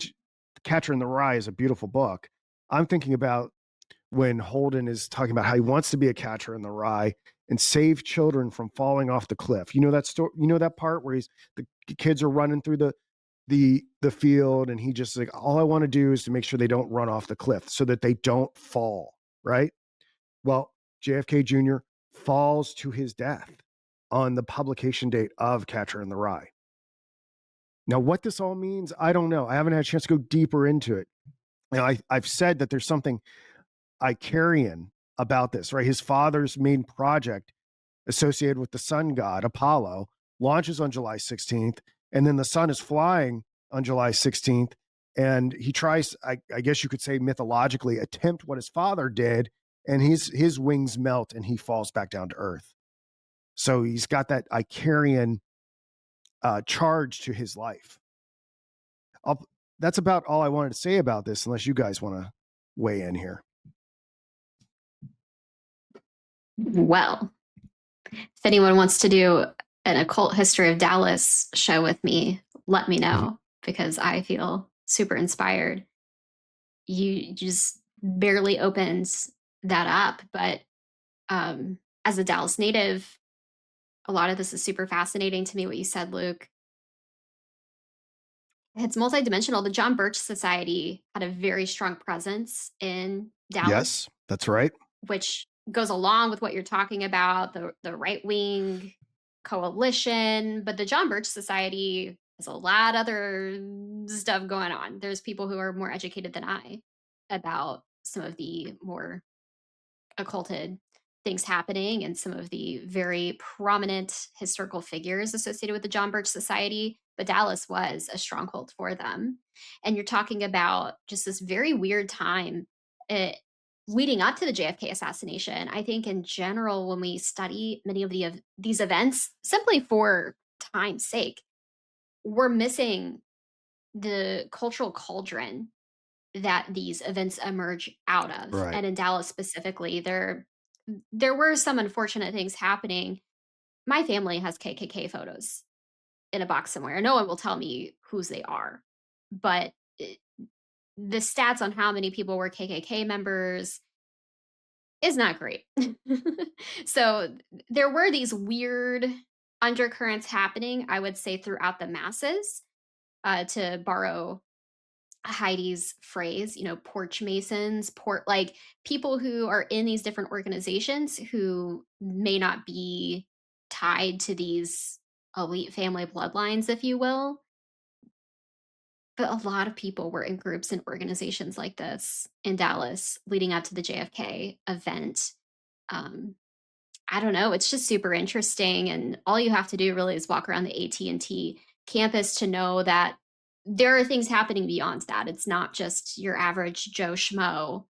Catcher in the Rye is a beautiful book, I'm thinking about when Holden is talking about how he wants to be a catcher in the rye and save children from falling off the cliff. You know that story, you know that part where the kids are running through the field and he just like, all I want to do is to make sure they don't run off the cliff so that they don't fall, right? Well, JFK Jr. falls to his death on the publication date of Catcher in the Rye. Now, what this all means, I don't know. I haven't had a chance to go deeper into it. Now, I've said that there's something Icarian about this, right? His father's main project associated with the sun god, Apollo, launches on July 16th, and then the sun is flying on July 16th, and he tries, I guess you could say mythologically, attempt what his father did, and his wings melt and he falls back down to earth. So he's got that Icarian charge to his life. That's about all I wanted to say about this, unless you guys want to weigh in here. Well, if anyone wants to do an occult history of Dallas show with me, let me know, because I feel super inspired. You just barely opened that up, but as a Dallas native, a lot of this is super fascinating to me, what you said, Luke. It's multidimensional. The John Birch Society had a very strong presence in Dallas. Yes, that's right. Which goes along with what you're talking about, the right-wing coalition. But the John Birch Society has a lot of other stuff going on. There's people who are more educated than I about some of the more occulted things happening and some of the very prominent historical figures associated with the John Birch Society. But Dallas was a stronghold for them. And you're talking about just this very weird time leading up to the JFK assassination. I think in general, when we study many of these events, simply for time's sake, we're missing the cultural cauldron that these events emerge out of. Right. And in Dallas specifically, there were some unfortunate things happening. My family has KKK photos in a box somewhere. No one will tell me whose they are, but the stats on how many people were KKK members is not great. So there were these weird undercurrents happening, I would say, throughout the masses, to borrow Heidi's phrase, porch masons, like people who are in these different organizations who may not be tied to these elite family bloodlines, if you will. But a lot of people were in groups and organizations like this in Dallas leading up to the JFK event. I don't know. It's just super interesting. And all you have to do really is walk around the AT&T campus to know that there are things happening beyond that. It's not just your average Joe Schmo,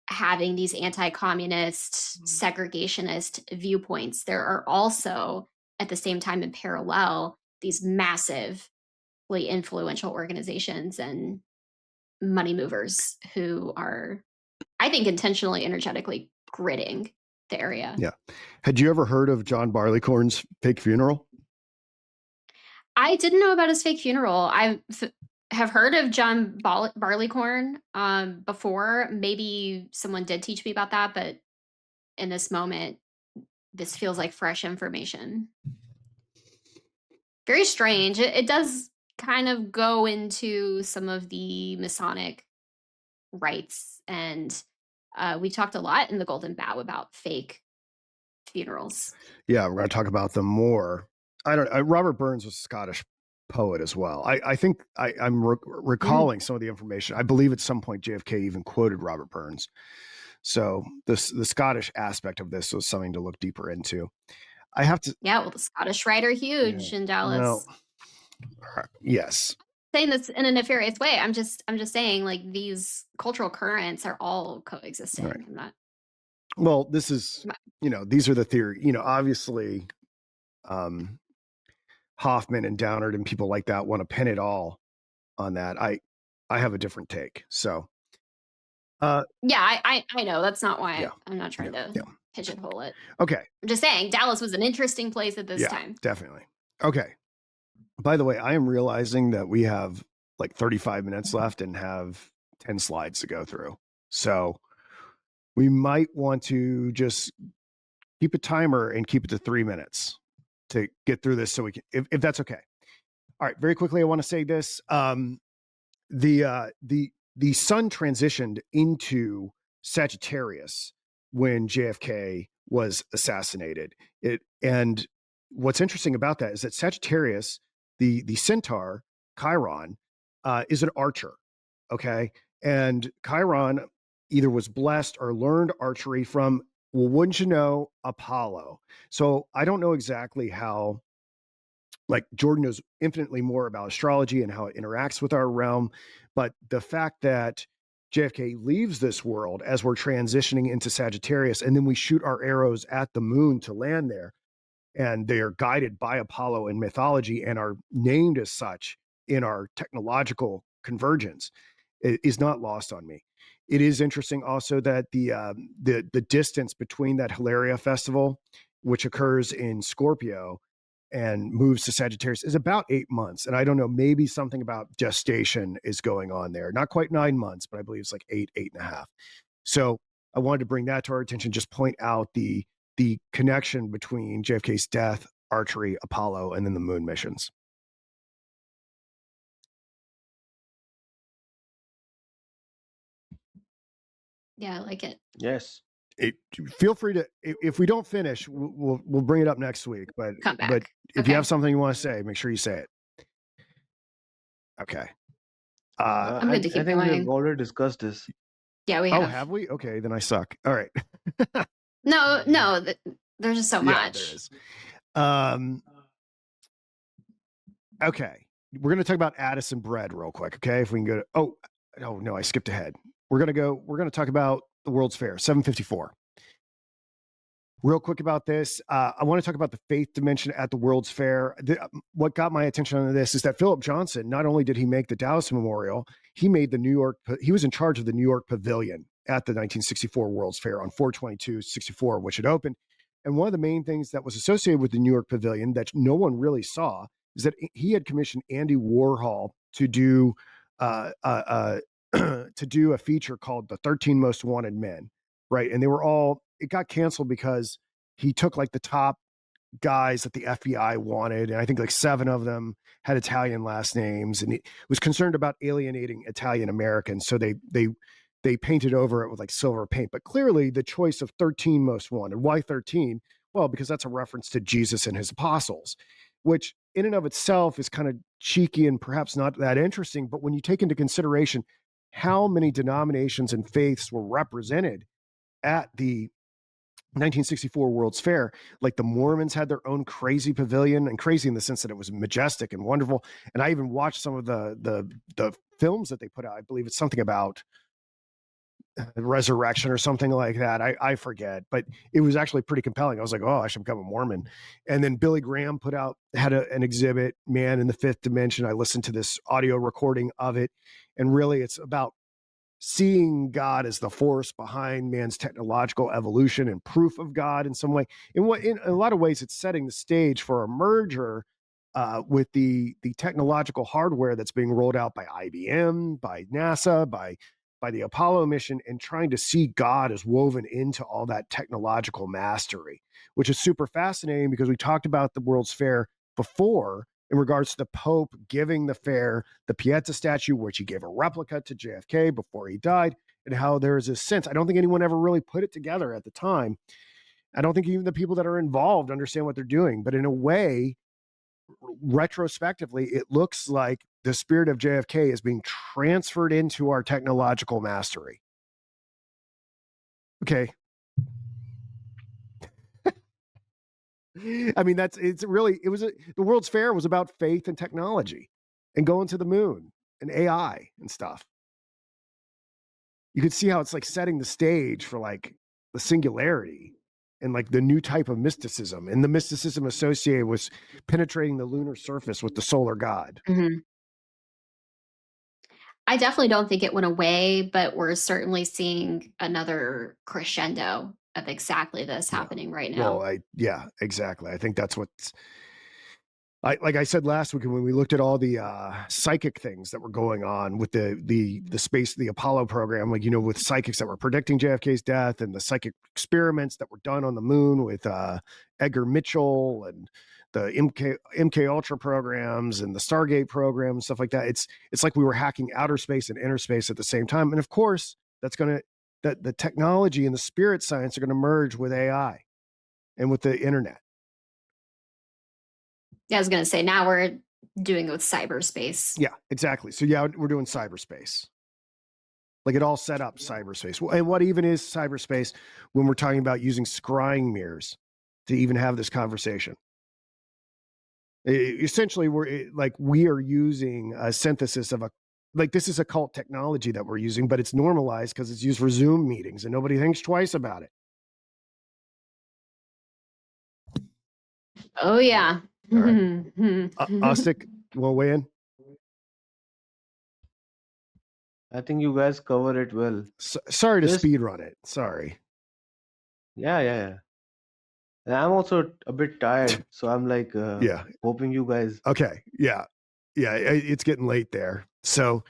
having these anti-communist, segregationist viewpoints. There are also, at the same time in parallel, these massively influential organizations and money movers who are, I think, intentionally, energetically gridding the area. Yeah. Had you ever heard of John Barleycorn's fake funeral? I didn't know about his fake funeral. I have heard of John Barleycorn before. Maybe someone did teach me about that, but in this moment, this feels like fresh information. Very strange. It does kind of go into some of the Masonic rites, and we talked a lot in the Golden Bough about fake funerals. Yeah, we're going to talk about them more. Robert Burns was a Scottish poet as well. I think I'm recalling some of the information. I believe at some point JFK even quoted Robert Burns. So the Scottish aspect of this was something to look deeper into. I have to. Yeah, well, the Scottish rite are huge in Dallas. Yes. Saying this in a nefarious way. I'm just saying, like, these cultural currents are all coexisting. Right. I'm not. Well, this is, these are the theory. Obviously, Hoffman and Downard and people like that want to pin it all on that. I have a different take. So Yeah, I know. That's not why Yeah. I'm not trying to yeah. pigeonhole it. Okay. I'm just saying Dallas was an interesting place at this time. Definitely. Okay. By the way, I am realizing that we have like 35 minutes left and have 10 slides to go through. So we might want to just keep a timer and keep it to 3 minutes to get through this so we can, if that's okay. All right, very quickly, I want to say this. The sun transitioned into Sagittarius when JFK was assassinated. And what's interesting about that is that Sagittarius, the centaur Chiron, is an archer. Okay, and Chiron either was blessed or learned archery from, well, wouldn't you know, Apollo. So I don't know exactly how, like, Jordan knows infinitely more about astrology and how it interacts with our realm. But the fact that JFK leaves this world as we're transitioning into Sagittarius, and then we shoot our arrows at the moon to land there, and they are guided by Apollo in mythology and are named as such in our technological convergence, is not lost on me. It is interesting also that the distance between that Hilaria festival, which occurs in Scorpio and moves to Sagittarius, is about 8 months. And I don't know, maybe something about gestation is going on there. Not quite 9 months, but I believe it's like 8.5. So I wanted to bring that to our attention, just point out the connection between JFK's death, archery, Apollo, and then the moon missions. Yeah, I like it. Yes. Feel free to, if we don't finish, we'll bring it up next week. But Come back. But if Okay. you have something you want to say, make sure you say it. Okay. I'm good to keep I think going. we've already discussed this. Yeah, we Oh, have. have we? Okay, then I suck. All right. No, there's just so much. There is. Okay, we're gonna talk about Attis and bread real quick. Okay, if we can go to, oh no, I skipped ahead. We're gonna talk about the World's Fair 754. Real quick about this, I want to talk about the faith dimension at the World's Fair. What got my attention on this is that Philip Johnson, not only did he make the Dallas Memorial, he made he was in charge of the New York Pavilion at the 1964 World's Fair on 4/22/64, which had opened. And one of the main things that was associated with the New York Pavilion that no one really saw is that he had commissioned Andy Warhol to do to do a feature called "The 13 Most Wanted Men," right? And it got canceled because he took like the top guys that the FBI wanted, and I think like 7 of them had Italian last names, and he was concerned about alienating Italian Americans, so they painted over it with like silver paint. But clearly, the choice of 13 most wanted. Why 13? Well, because that's a reference to Jesus and his apostles, which in and of itself is kind of cheeky and perhaps not that interesting. But when you take into consideration how many denominations and faiths were represented at the 1964 World's Fair, like the Mormons had their own crazy pavilion, and crazy in the sense that it was majestic and wonderful. And I even watched some of the films that they put out. I believe it's something about resurrection or something like that. I forget, but it was actually pretty compelling. I was like, oh, I should become a Mormon. And then Billy Graham had an exhibit, Man in the Fifth Dimension. I listened to this audio recording of it, and really it's about seeing God as the force behind man's technological evolution and proof of God in some way. In a lot of ways, it's setting the stage for a merger with the technological hardware that's being rolled out by IBM, by NASA, by the Apollo mission, and trying to see God as woven into all that technological mastery, which is super fascinating because we talked about the World's Fair before in regards to the Pope giving the fair the Pieta statue, which he gave a replica to JFK before he died, and how there is this sense. I don't think anyone ever really put it together at the time. I don't think even the people that are involved understand what they're doing. But in a way, retrospectively, it looks like the spirit of JFK is being transferred into our technological mastery. Okay. I mean, the World's Fair was about faith and technology and going to the moon and AI and stuff. You could see how it's like setting the stage for like the singularity and like the new type of mysticism, and the mysticism associated with penetrating the lunar surface with the solar god. Mhm. I definitely don't think it went away, but we're certainly seeing another crescendo of exactly this Yeah. happening right Well, now. yeah, exactly. I think that's what's like I said last week when we looked at all the psychic things that were going on with the space, the Apollo program, like, you know, with psychics that were predicting JFK's death, and the psychic experiments that were done on the moon with Edgar Mitchell, and the MK Ultra programs and the Stargate program and stuff like that. It's like we were hacking outer space and inner space at the same time. And of course, that's going to that the technology and the spirit science are going to merge with AI and with the internet. Yeah, I was going to say, now we're doing it with cyberspace. Yeah, exactly. So yeah, we're doing cyberspace. Like, it all set up cyberspace. And what even is cyberspace when we're talking about using scrying mirrors to even have this conversation? Essentially, we are using a synthesis of this is occult technology that we're using, but it's normalized because it's used for Zoom meetings and nobody thinks twice about it. Oh, yeah. All right. Ostic, you want to weigh in? I think you guys cover it well. Sorry to Just speed run it. Sorry. yeah. And I'm also a bit tired, so I'm like Yeah. hoping you guys. Okay. Yeah. It's getting late there. So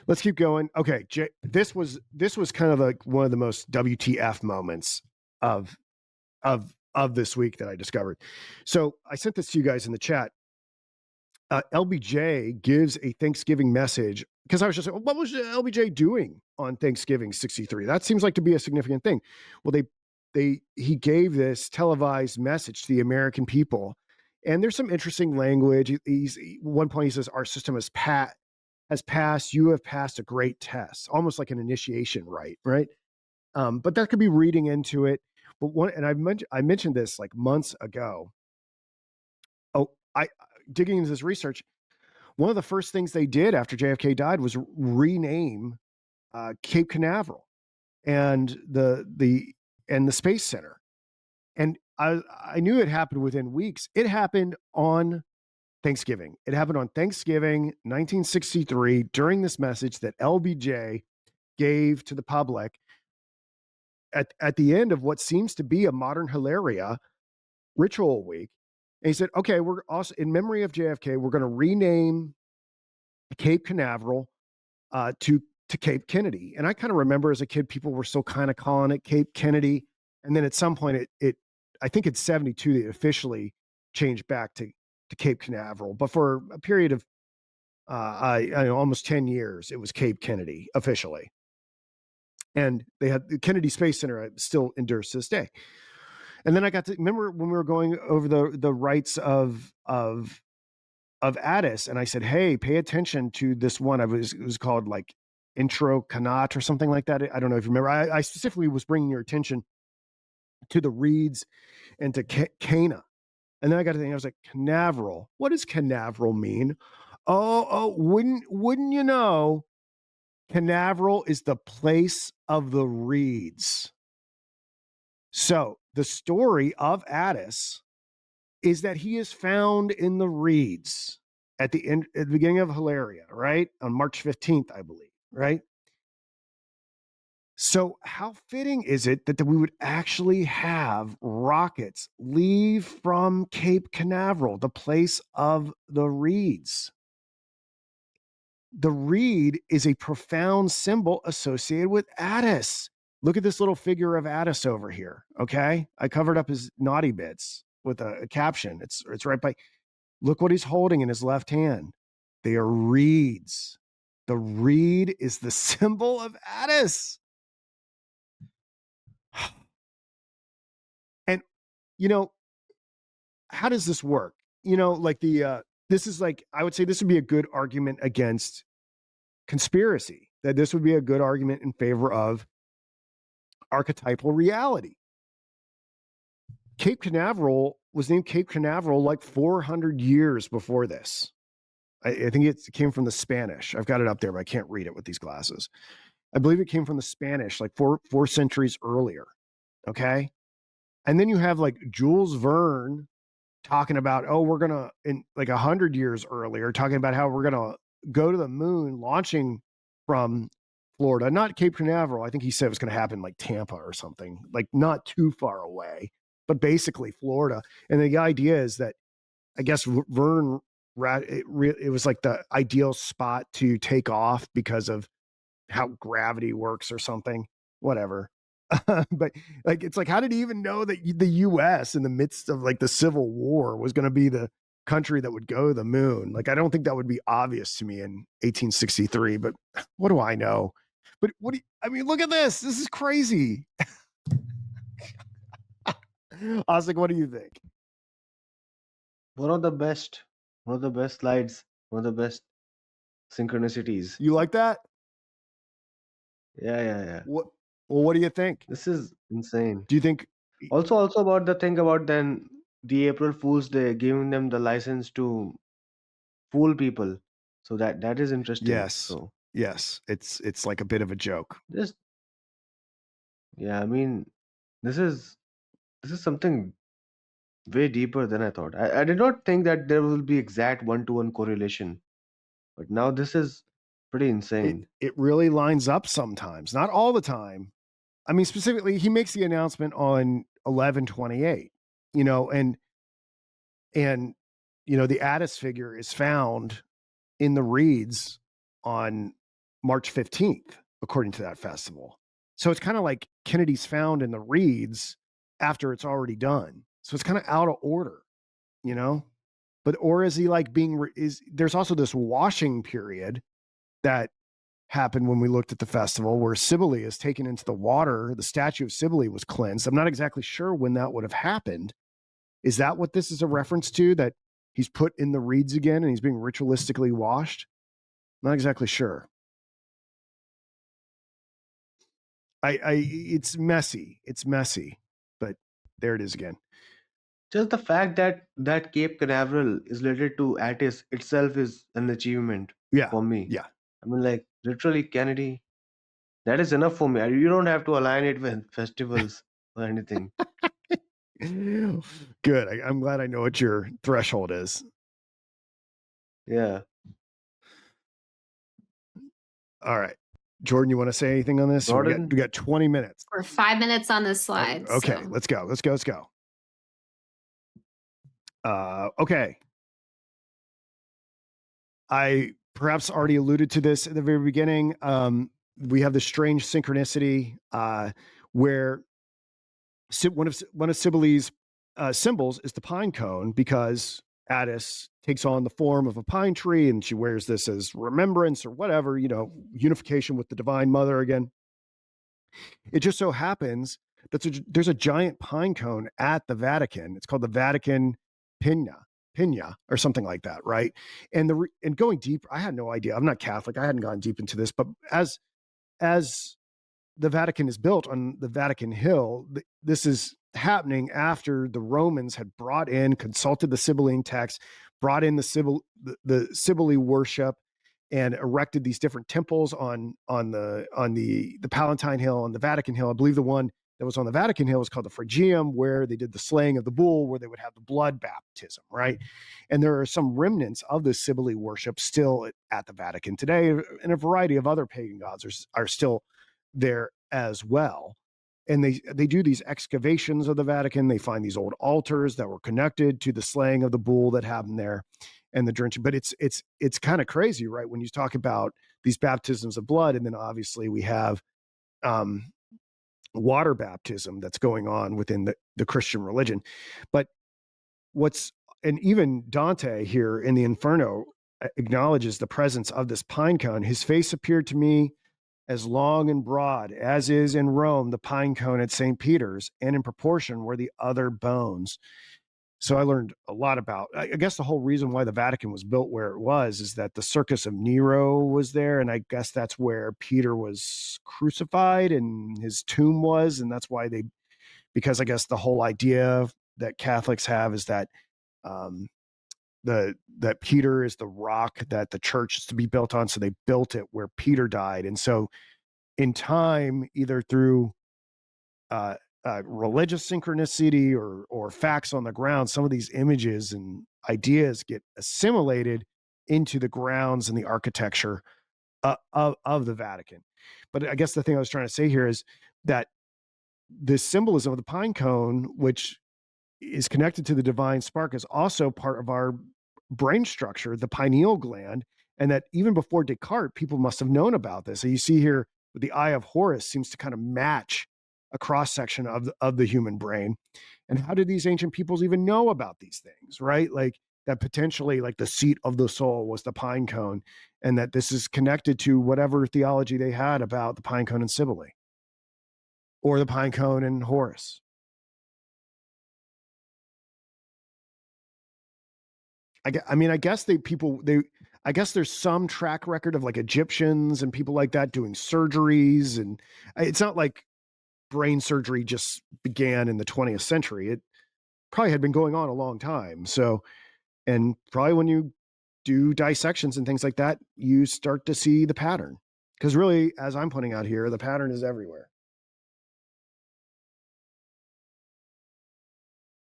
let's keep going. Okay, this was kind of like one of the most WTF moments of this week that I discovered. So I sent this to you guys in the chat. LBJ gives a Thanksgiving message, because I was just like, what was LBJ doing on Thanksgiving 63? That seems like to be a significant thing. Well, he gave this televised message to the American people, and there's some interesting language. One point he says, "Our system has passed. You have passed a great test," almost like an initiation rite, right? But that could be reading into it. But I mentioned this like months ago. Oh, I digging into this research. One of the first things they did after JFK died was rename Cape Canaveral and the Space Center. And I knew it happened within weeks. It happened on Thanksgiving. It happened on Thanksgiving, 1963, during this message that LBJ gave to the public at the end of what seems to be a modern Hilaria ritual week. And he said, okay, we're also in memory of JFK, we're going to rename Cape Canaveral to Cape Kennedy. And I kind of remember as a kid, people were still kind of calling it Cape Kennedy. And then at some point I think it's 72, they officially changed back to Cape Canaveral. But for a period of almost 10 years, it was Cape Kennedy officially. And they had the Kennedy Space Center still endures to this day. And then I got to remember when we were going over the rites of Attis, and I said, hey, pay attention to this one. It was called like Intro Kanat or something like that. I don't know if you remember. I specifically was bringing your attention to the reeds and to Cana. And then I got to think, I was like, Canaveral. What does Canaveral mean? Oh, wouldn't you know, Canaveral is the place of the reeds. So the story of Attis is that he is found in the reeds at the beginning of Hilaria, right? On March 15th, I believe, right? So how fitting is it that we would actually have rockets leave from Cape Canaveral, the place of the reeds? The reed is a profound symbol associated with Attis. Look at this little figure of Attis over here, okay? I covered up his naughty bits with a caption. It's right by, look what he's holding in his left hand. They are reeds. The reed is the symbol of Attis. And, how does this work? Like this is like, I would say this would be a good argument against conspiracy, that this would be a good argument in favor of archetypal reality. Cape Canaveral was named Cape Canaveral like 400 years before this. I think it came from the Spanish. I've got it up there, but I can't read it with these glasses. I believe it came from the Spanish like four centuries earlier. Okay. And then you have like Jules Verne talking about, oh, we're going to, in like 100 years earlier, talking about how we're going to go to the moon, launching from Florida, not Cape Canaveral. I think he said it was going to happen like Tampa or something, like not too far away, but basically Florida. And the idea is that I guess Verne, it was like the ideal spot to take off because of how gravity works or something, whatever. But like, it's like, how did he even know that the U.S. in the midst of like the Civil War was going to be the country that would go to the moon? Like, I don't think that would be obvious to me in 1863, but what do I know? But I mean, look at this. This is crazy. I was like, what do you think? One of the best slides, one of the best synchronicities. You like that? Yeah. What do you think? This is insane. Do you think? Also about the thing about then the April Fool's Day giving them the license to fool people. So that is interesting. Yes. So Yes. It's like a bit of a joke. this, yeah, I mean, this is something way deeper than I thought. I did not think that there will be exact one-to-one correlation, but now this is pretty insane. It really lines up sometimes, not all the time. I mean, specifically, he makes the announcement on 11/28, you know, and you know, the Attis figure is found in the reeds on March 15th, according to that festival. So it's kind of like Kennedy's found in the reeds after it's already done. So it's kind of out of order, you know? But or is he like there's also this washing period that happened when we looked at the festival where Cybele is taken into the water. The statue of Cybele was cleansed. I'm not exactly sure when that would have happened. Is that what this is a reference to? That he's put in the reeds again and he's being ritualistically washed? Not exactly sure. It's messy. It's messy, but there it is again. Just the fact that Cape Canaveral is related to Attis itself is an achievement for me. Yeah. I mean, like literally, Kennedy. That is enough for me. You don't have to align it with festivals or anything. Good. I'm glad I know what your threshold is. Yeah. All right. Jordan, you want to say anything on this? We got 20 minutes. We're 5 minutes on this slide. Okay, so. let's go. Okay. I perhaps already alluded to this at the very beginning. We have this strange synchronicity where one of Cybele's symbols is the pine cone, because Attis takes on the form of a pine tree and she wears this as remembrance or whatever, you know, unification with the Divine Mother again. It just so happens that there's a giant pine cone at the Vatican. It's called the Vatican Pina or something like that, right? And going deep, I had no idea. I'm not Catholic. I hadn't gone deep into this, but as the Vatican is built on the Vatican Hill, this is happening after the Romans had consulted the Sibylline text, brought in the Cybele worship, and erected these different temples on the Palatine Hill and the Vatican Hill. I believe the one that was on the Vatican Hill was called the Phrygium, where they did the slaying of the bull, where they would have the blood baptism, right? And there are some remnants of the Cybele worship still at the Vatican today, and a variety of other pagan gods are still there as well. And they do these excavations of the Vatican. They find these old altars that were connected to the slaying of the bull that happened there, and the drenching. But it's kind of crazy, right? When you talk about these baptisms of blood, and then obviously we have water baptism that's going on within the Christian religion. But and even Dante here in the Inferno acknowledges the presence of this pine cone. His face appeared to me as long and broad as is in Rome the pine cone at St. Peter's, and in proportion were the other bones. So I learned a lot about, I guess the whole reason why the Vatican was built where it was is that the Circus of Nero was there. And I guess that's where Peter was crucified and his tomb was. And that's why because I guess the whole idea that Catholics have is that that Peter is the rock that the church is to be built on. So they built it where Peter died. And so in time, either through religious synchronicity or facts on the ground, some of these images and ideas get assimilated into the grounds and the architecture of the Vatican. But I guess the thing I was trying to say here is that the symbolism of the pine cone, which is connected to the divine spark, is also part of our brain structure, the pineal gland, and that even before Descartes, people must have known about this. So you see here with the Eye of Horus seems to kind of match a cross section of the human brain. And how did these ancient peoples even know about these things, right? Like that potentially like the seat of the soul was the pine cone, and that this is connected to whatever theology they had about the pine cone and Cybele or the pine cone and Horus. I guess I guess there's some track record of like Egyptians and people like that doing surgeries, and it's not like brain surgery just began in the 20th century. It probably had been going on a long time. So, and probably when you do dissections and things like that, you start to see the pattern. Because really, as I'm pointing out here, the pattern is everywhere.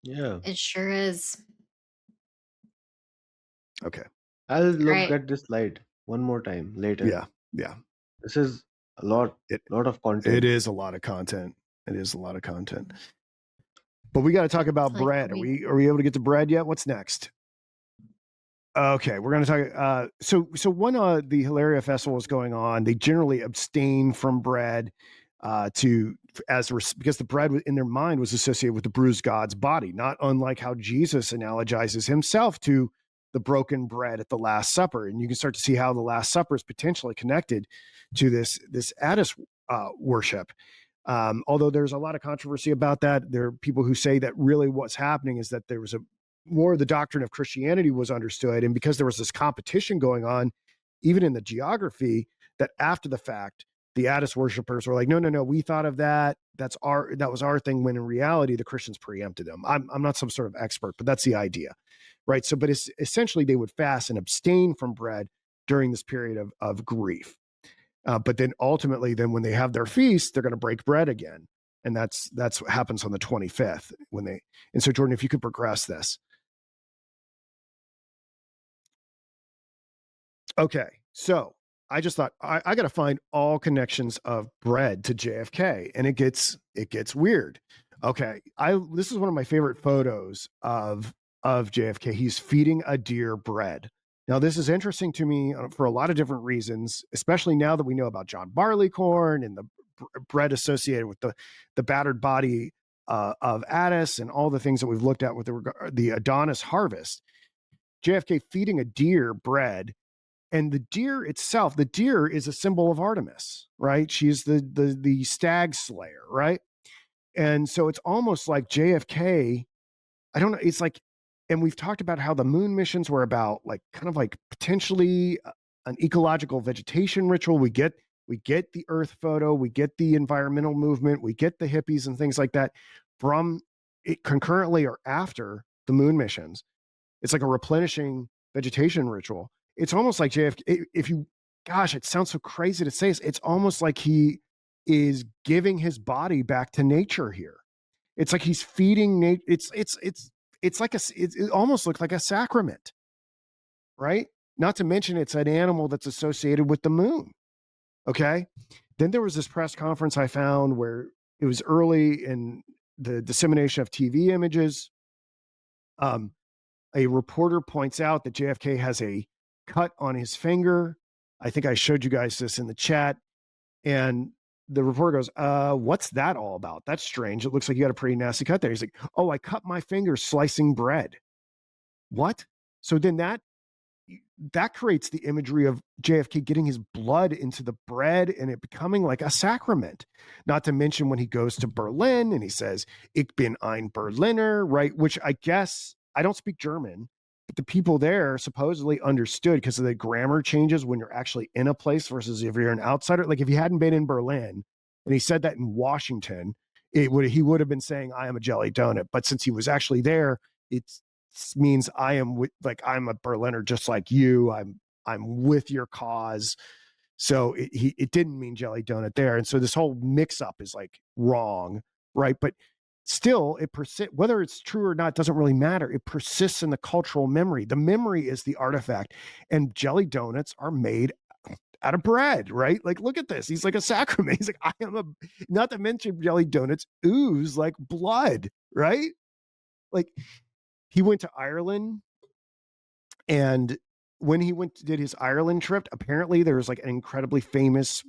Yeah. It sure is. Okay. I'll look Right. at this slide one more time later. Yeah. Yeah. This is a lot of content. It is a lot of content. It is a lot of content. But we got to talk about It's like bread. Are we able to get to bread yet? What's next? Okay, we're going to talk. So when the Hilaria Festival is going on, they generally abstain from bread because the bread in their mind was associated with the bruised God's body, not unlike how Jesus analogizes himself to the broken bread at the Last Supper. And you can start to see how the Last Supper is potentially connected to this Attis worship. Although there's a lot of controversy about that. There are people who say that really what's happening is that there was more of the doctrine of Christianity was understood. And because there was this competition going on, even in the geography, that after the fact, the Attis worshipers were like, no, we thought of that. That was our thing, when in reality, the Christians preempted them. I'm not some sort of expert, but that's the idea, right? So, but it's essentially they would fast and abstain from bread during this period of grief. But then ultimately, then when they have their feast, they're going to break bread again. And that's what happens on the 25th and so Jordan, if you could progress this. Okay, so I just thought I got to find all connections of bread to JFK, and it gets weird. Okay, this is one of my favorite photos of JFK. He's feeding a deer bread. Now, this is interesting to me for a lot of different reasons, especially now that we know about John Barleycorn and the bread associated with the battered body of Attis and all the things that we've looked at with the Adonis harvest. JFK feeding a deer bread. And the deer itself, the deer is a symbol of Artemis, right? She's the stag slayer, right? And so it's almost like JFK, I don't know, it's like, and we've talked about how the moon missions were about like kind of like potentially an ecological vegetation ritual. We get the Earth photo, we get the environmental movement, we get the hippies and things like that from it concurrently or after the moon missions. It's like a replenishing vegetation ritual. It's almost like JFK, it sounds so crazy to say this. It's almost like he is giving his body back to nature here. It's like he's feeding nature. It almost looks like a sacrament, right? Not to mention it's an animal that's associated with the moon. Okay. Then there was this press conference I found where it was early in the dissemination of TV images. A reporter points out that JFK has a cut on his finger. I think I showed you guys this in the chat. And the reporter goes, what's that all about? That's strange. It looks like you got a pretty nasty cut there. He's like, oh, I cut my finger slicing bread. What? So then that creates the imagery of JFK getting his blood into the bread and it becoming like a sacrament. Not to mention when he goes to Berlin and he says, Ich bin ein Berliner, right? Which I guess, I don't speak German, but the people there supposedly understood because of the grammar changes when you're actually in a place versus if you're an outsider. Like if he hadn't been in Berlin and he said that in Washington, he would have been saying, I am a jelly donut. But since he was actually there, it means I'm a Berliner just like you. I'm with your cause. So it didn't mean jelly donut there. And so this whole mix up is like wrong. right? But still, it persists. Whether it's true or not doesn't really matter. It persists in the cultural memory. The memory is the artifact, and jelly donuts are made out of bread, right? Like, look at this. He's like a sacrament. He's like, I am a. Not to mention, jelly donuts ooze like blood, right? Like, he went to Ireland, and when he did his Ireland trip, apparently there was like an incredibly famous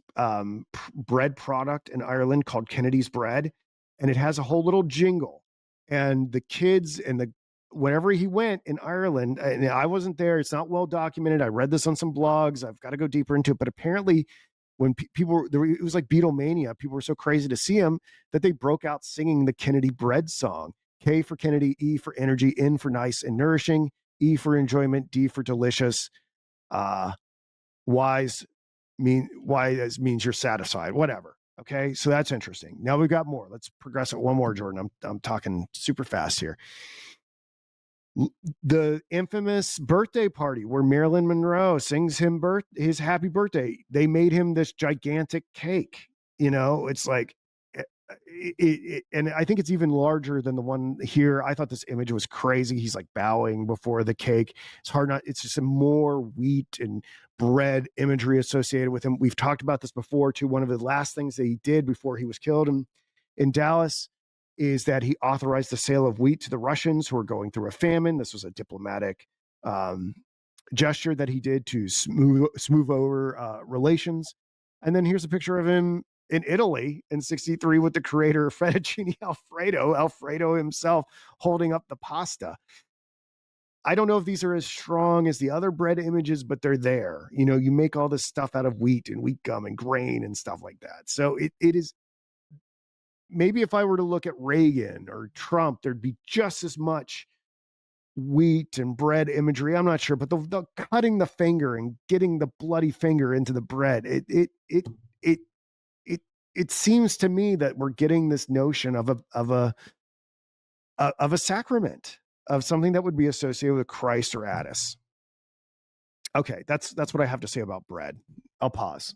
bread product in Ireland called Kennedy's bread, and it has a whole little jingle. And the kids and whenever he went in Ireland, and I wasn't there, it's not well documented. I read this on some blogs. I've got to go deeper into it, but apparently when people it was like Beatlemania. People were so crazy to see him that they broke out singing the Kennedy bread song. K for Kennedy, E for energy, N for nice and nourishing, E for enjoyment, D for delicious, wise means you're satisfied, whatever. Okay, so that's interesting. Now we've got more. Let's progress it one more, Jordan. I'm talking super fast here. The infamous birthday party where Marilyn Monroe sings him his happy birthday. They made him this gigantic cake. It's like, and I think it's even larger than the one here. I thought this image was crazy. He's like bowing before the cake. It's just some more wheat and bread imagery associated with him. We've talked about this before too. One of the last things that he did before he was killed in Dallas is that he authorized the sale of wheat to the Russians who were going through a famine. This was a diplomatic gesture that he did to smooth over relations. And then here's a picture of him in Italy in 1963 with the creator of fettuccine Alfredo himself holding up the pasta. I don't know if these are as strong as the other bread images, but they're there. You make all this stuff out of wheat and wheat gum and grain and stuff like that. So it is. Maybe if I were to look at Reagan or Trump, there'd be just as much wheat and bread imagery. I'm not sure, but the cutting the finger and getting the bloody finger into the bread, it seems to me that we're getting this notion of a sacrament, of something that would be associated with Christ or Attis. Okay, that's what I have to say about bread. I'll pause.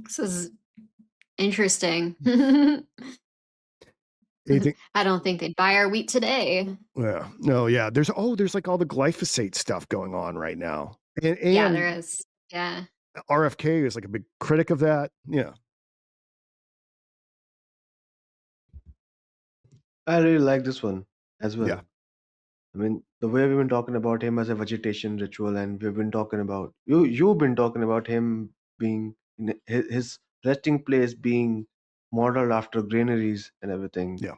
This is interesting. Anything? I don't think they'd buy our wheat today. Yeah. No, yeah. There's like all the glyphosate stuff going on right now. And Yeah, there is. Yeah. RFK is like a big critic of that. Yeah. I really like this one as well. Yeah. I mean, the way we've been talking about him as a vegetation ritual, and we've been talking about you've been talking about him being in his resting place being modeled after granaries and everything. Yeah.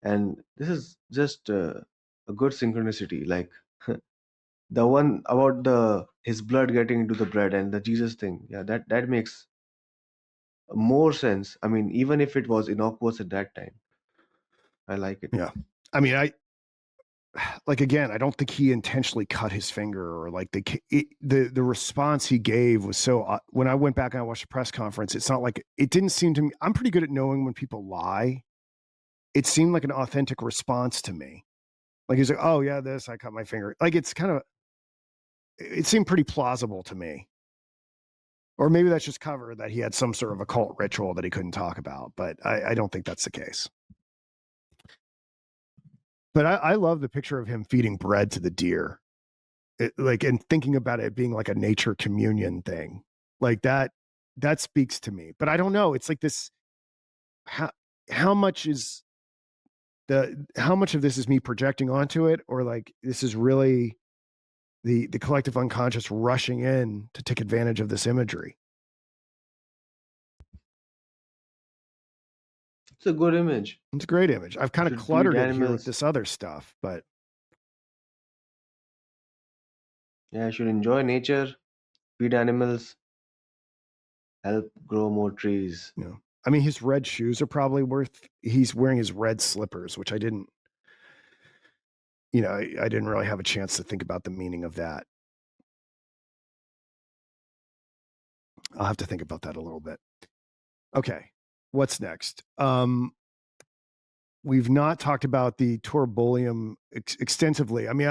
And this is just a good synchronicity. Like the one about his blood getting into the bread and the Jesus thing. Yeah, that makes more sense. I mean, even if it was innocuous at that time, I like it. Yeah. I mean, again, I don't think he intentionally cut his finger, or like the response he gave was so. When I went back and I watched the press conference, it's not like, it didn't seem to me. I'm pretty good at knowing when people lie. It seemed like an authentic response to me. Like he's like, "Oh yeah, I cut my finger." Like it seemed pretty plausible to me. Or maybe that's just cover that he had some sort of occult ritual that he couldn't talk about, but I don't think that's the case. But I love the picture of him feeding bread to the deer, and thinking about it being like a nature communion thing, like that speaks to me. But I don't know. It's like this. How much of this is me projecting onto it, or like this is really the collective unconscious rushing in to take advantage of this imagery? It's a good image. It's a great image. I've kind of cluttered it here with this other stuff, but yeah, I should enjoy nature, feed animals, help grow more trees. Yeah. I mean, his red shoes are probably he's wearing his red slippers, which I didn't really have a chance to think about the meaning of that. I'll have to think about that a little bit. Okay. What's next? We've not talked about the Torbolium extensively. I mean,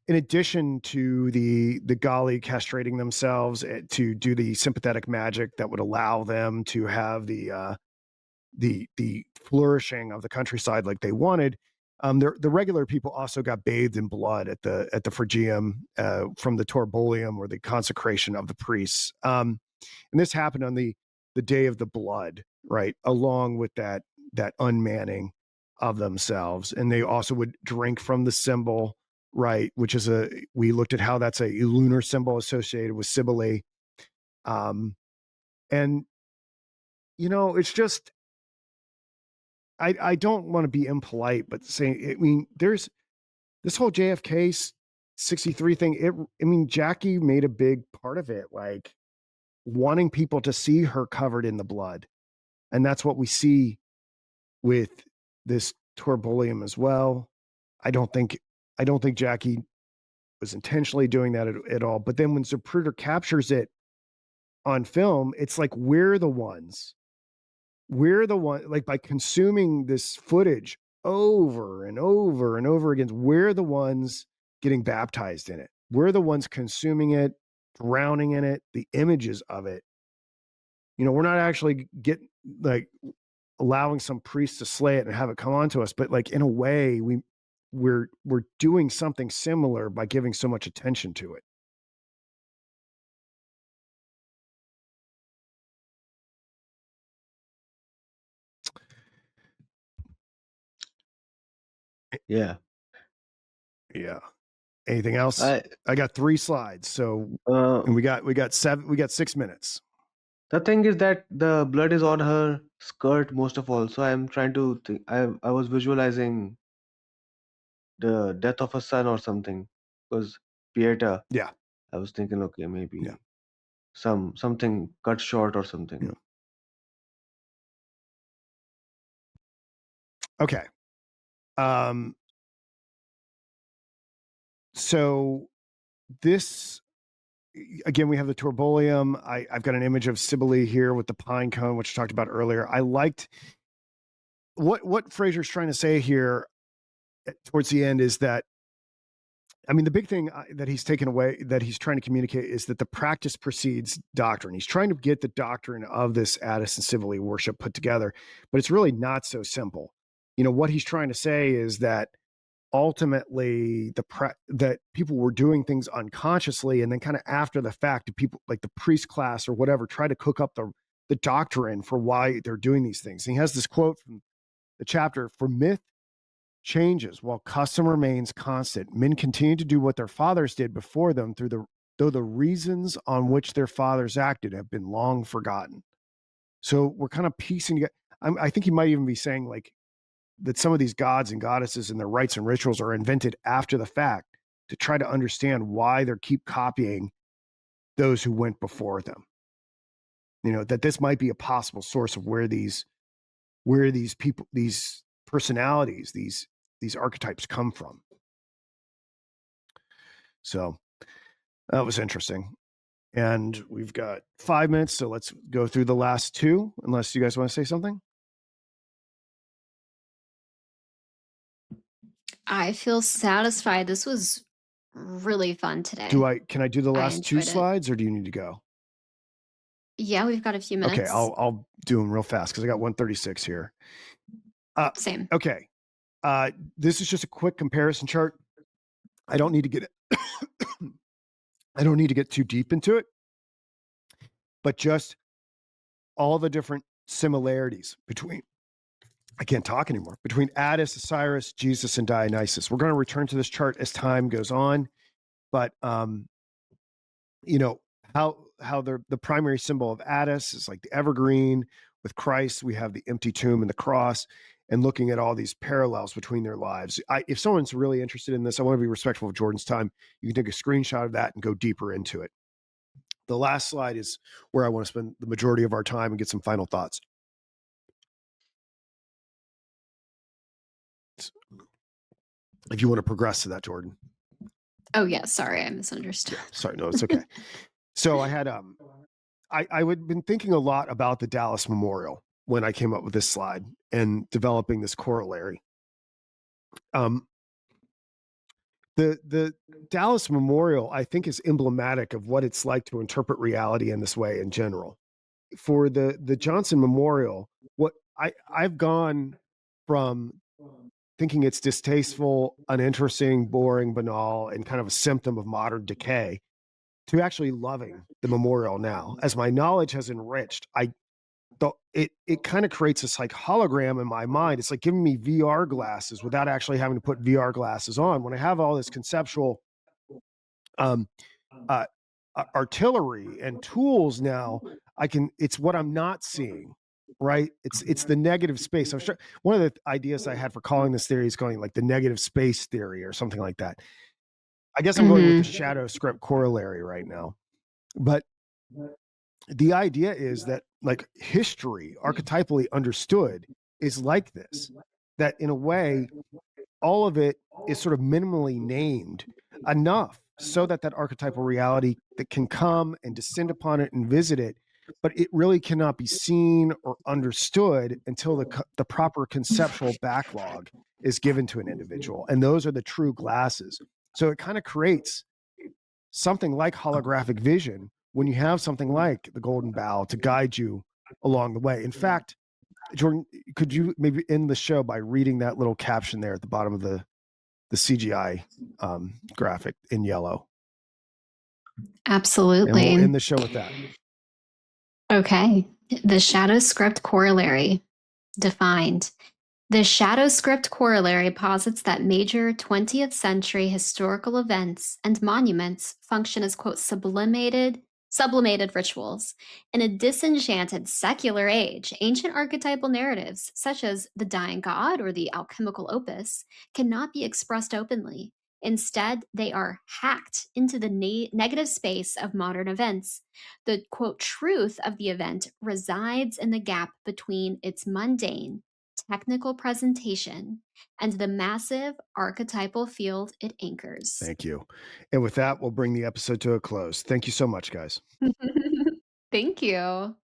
in addition to the Gali castrating themselves to do the sympathetic magic that would allow them to have the flourishing of the countryside like they wanted, the regular people also got bathed in blood at the Phrygium from the Torbolium, or the consecration of the priests. And this happened on the day of the blood, right, along with that unmanning of themselves. And they also would drink from the symbol, right, which is we looked at how that's a lunar symbol associated with Cybele. And it's just, I don't want to be impolite, but saying, I mean, there's this whole JFK 63 thing. I mean, Jackie made a big part of it, like wanting people to see her covered in the blood. And that's what we see with this Torbolium as well. I don't think Jackie was intentionally doing that at all. But then when Zapruder captures it on film, it's like we're the ones, like, by consuming this footage over and over and over again, we're the ones getting baptized in it. We're the ones consuming it, drowning in it, the images of it. We're not actually allowing some priest to slay it and have it come onto us, but like in a way we're doing something similar by giving so much attention to it. Yeah. Anything else? I got 3 slides, so and we got 6 minutes. The thing is that the blood is on her skirt most of all. So I'm trying to think. I was visualizing the death of a son or something, because Pieta. Yeah. I was thinking, okay, maybe Yeah. something cut short or something. Yeah. Okay. So this, again, we have the Torbolium. I've got an image of Cybele here with the pine cone, which I talked about earlier. I liked what Frazer's trying to say here towards the end is that, I mean, the big thing that he's taken away, that he's trying to communicate, is that the practice precedes doctrine. He's trying to get the doctrine of this Attis and Cybele worship put together, but it's really not so simple. What he's trying to say is that ultimately that people were doing things unconsciously, and then kind of after the fact, people like the priest class or whatever try to cook up the doctrine for why they're doing these things. And he has this quote from the chapter: "For myth changes while custom remains constant. Men continue to do what their fathers did before them, though the reasons on which their fathers acted have been long forgotten." So we're kind of piecing together. I think he might even be saying like that some of these gods and goddesses and their rites and rituals are invented after the fact to try to understand why they keep copying those who went before them. That this might be a possible source of where these people, these personalities, these archetypes come from. So that was interesting. And we've got 5 minutes, so let's go through the last 2, unless you guys want to say something. I feel satisfied. This was really fun today. Can I do the last 2 enjoyed it. slides, or do you need to go? Yeah, we've got a few minutes. Okay, I'll do them real fast because I got 136 here. Same. Okay. This is just a quick comparison chart. I don't need to get too deep into it, but just all the different similarities between Attis, Osiris, Jesus, and Dionysus. We're going to return to this chart as time goes on, but how the primary symbol of Attis is like the evergreen. With Christ, we have the empty tomb and the cross, and looking at all these parallels between their lives. If someone's really interested in this, I want to be respectful of Jordan's time. You can take a screenshot of that and go deeper into it. The last slide is where I want to spend the majority of our time and get some final thoughts. If you want to progress to that, Jordan. Oh yeah, sorry, I misunderstood. Yeah, sorry, no, it's okay. So I had I had been thinking a lot about the Dallas Memorial when I came up with this slide and developing this corollary. The Dallas Memorial, I think, is emblematic of what it's like to interpret reality in this way in general. For the Johnson Memorial, what I've gone from thinking it's distasteful, uninteresting, boring, banal, and kind of a symptom of modern decay to actually loving the memorial now. As my knowledge has enriched, it kind of creates this like hologram in my mind. It's like giving me VR glasses without actually having to put VR glasses on. When I have all this conceptual um, uh, artillery and tools now, it's what I'm not seeing. Right, it's the negative space. I'm sure one of the ideas I had for calling this theory is going like the negative space theory or something like that. I guess I'm going with the shadow script corollary right now, but the idea is that like history, archetypally understood, is like this. That in a way, all of it is sort of minimally named enough so that archetypal reality that can come and descend upon it and visit it, but it really cannot be seen or understood until the proper conceptual backlog is given to an individual, and those are the true glasses. So it kind of creates something like holographic vision when you have something like the golden bough to guide you along the way. In fact, Jordan, could you maybe end the show by reading that little caption there at the bottom of the CGI graphic in yellow? Absolutely. And we'll end the show with that. Okay. The shadow script corollary defined. The shadow script corollary posits that major 20th century historical events and monuments function as, quote, sublimated rituals. In a disenchanted secular age, ancient archetypal narratives, such as the dying god or the alchemical opus, cannot be expressed openly. Instead, they are hacked into the negative space of modern events. The, quote, truth of the event resides in the gap between its mundane, technical presentation and the massive archetypal field it anchors. Thank you. And with that, we'll bring the episode to a close. Thank you so much, guys. Thank you.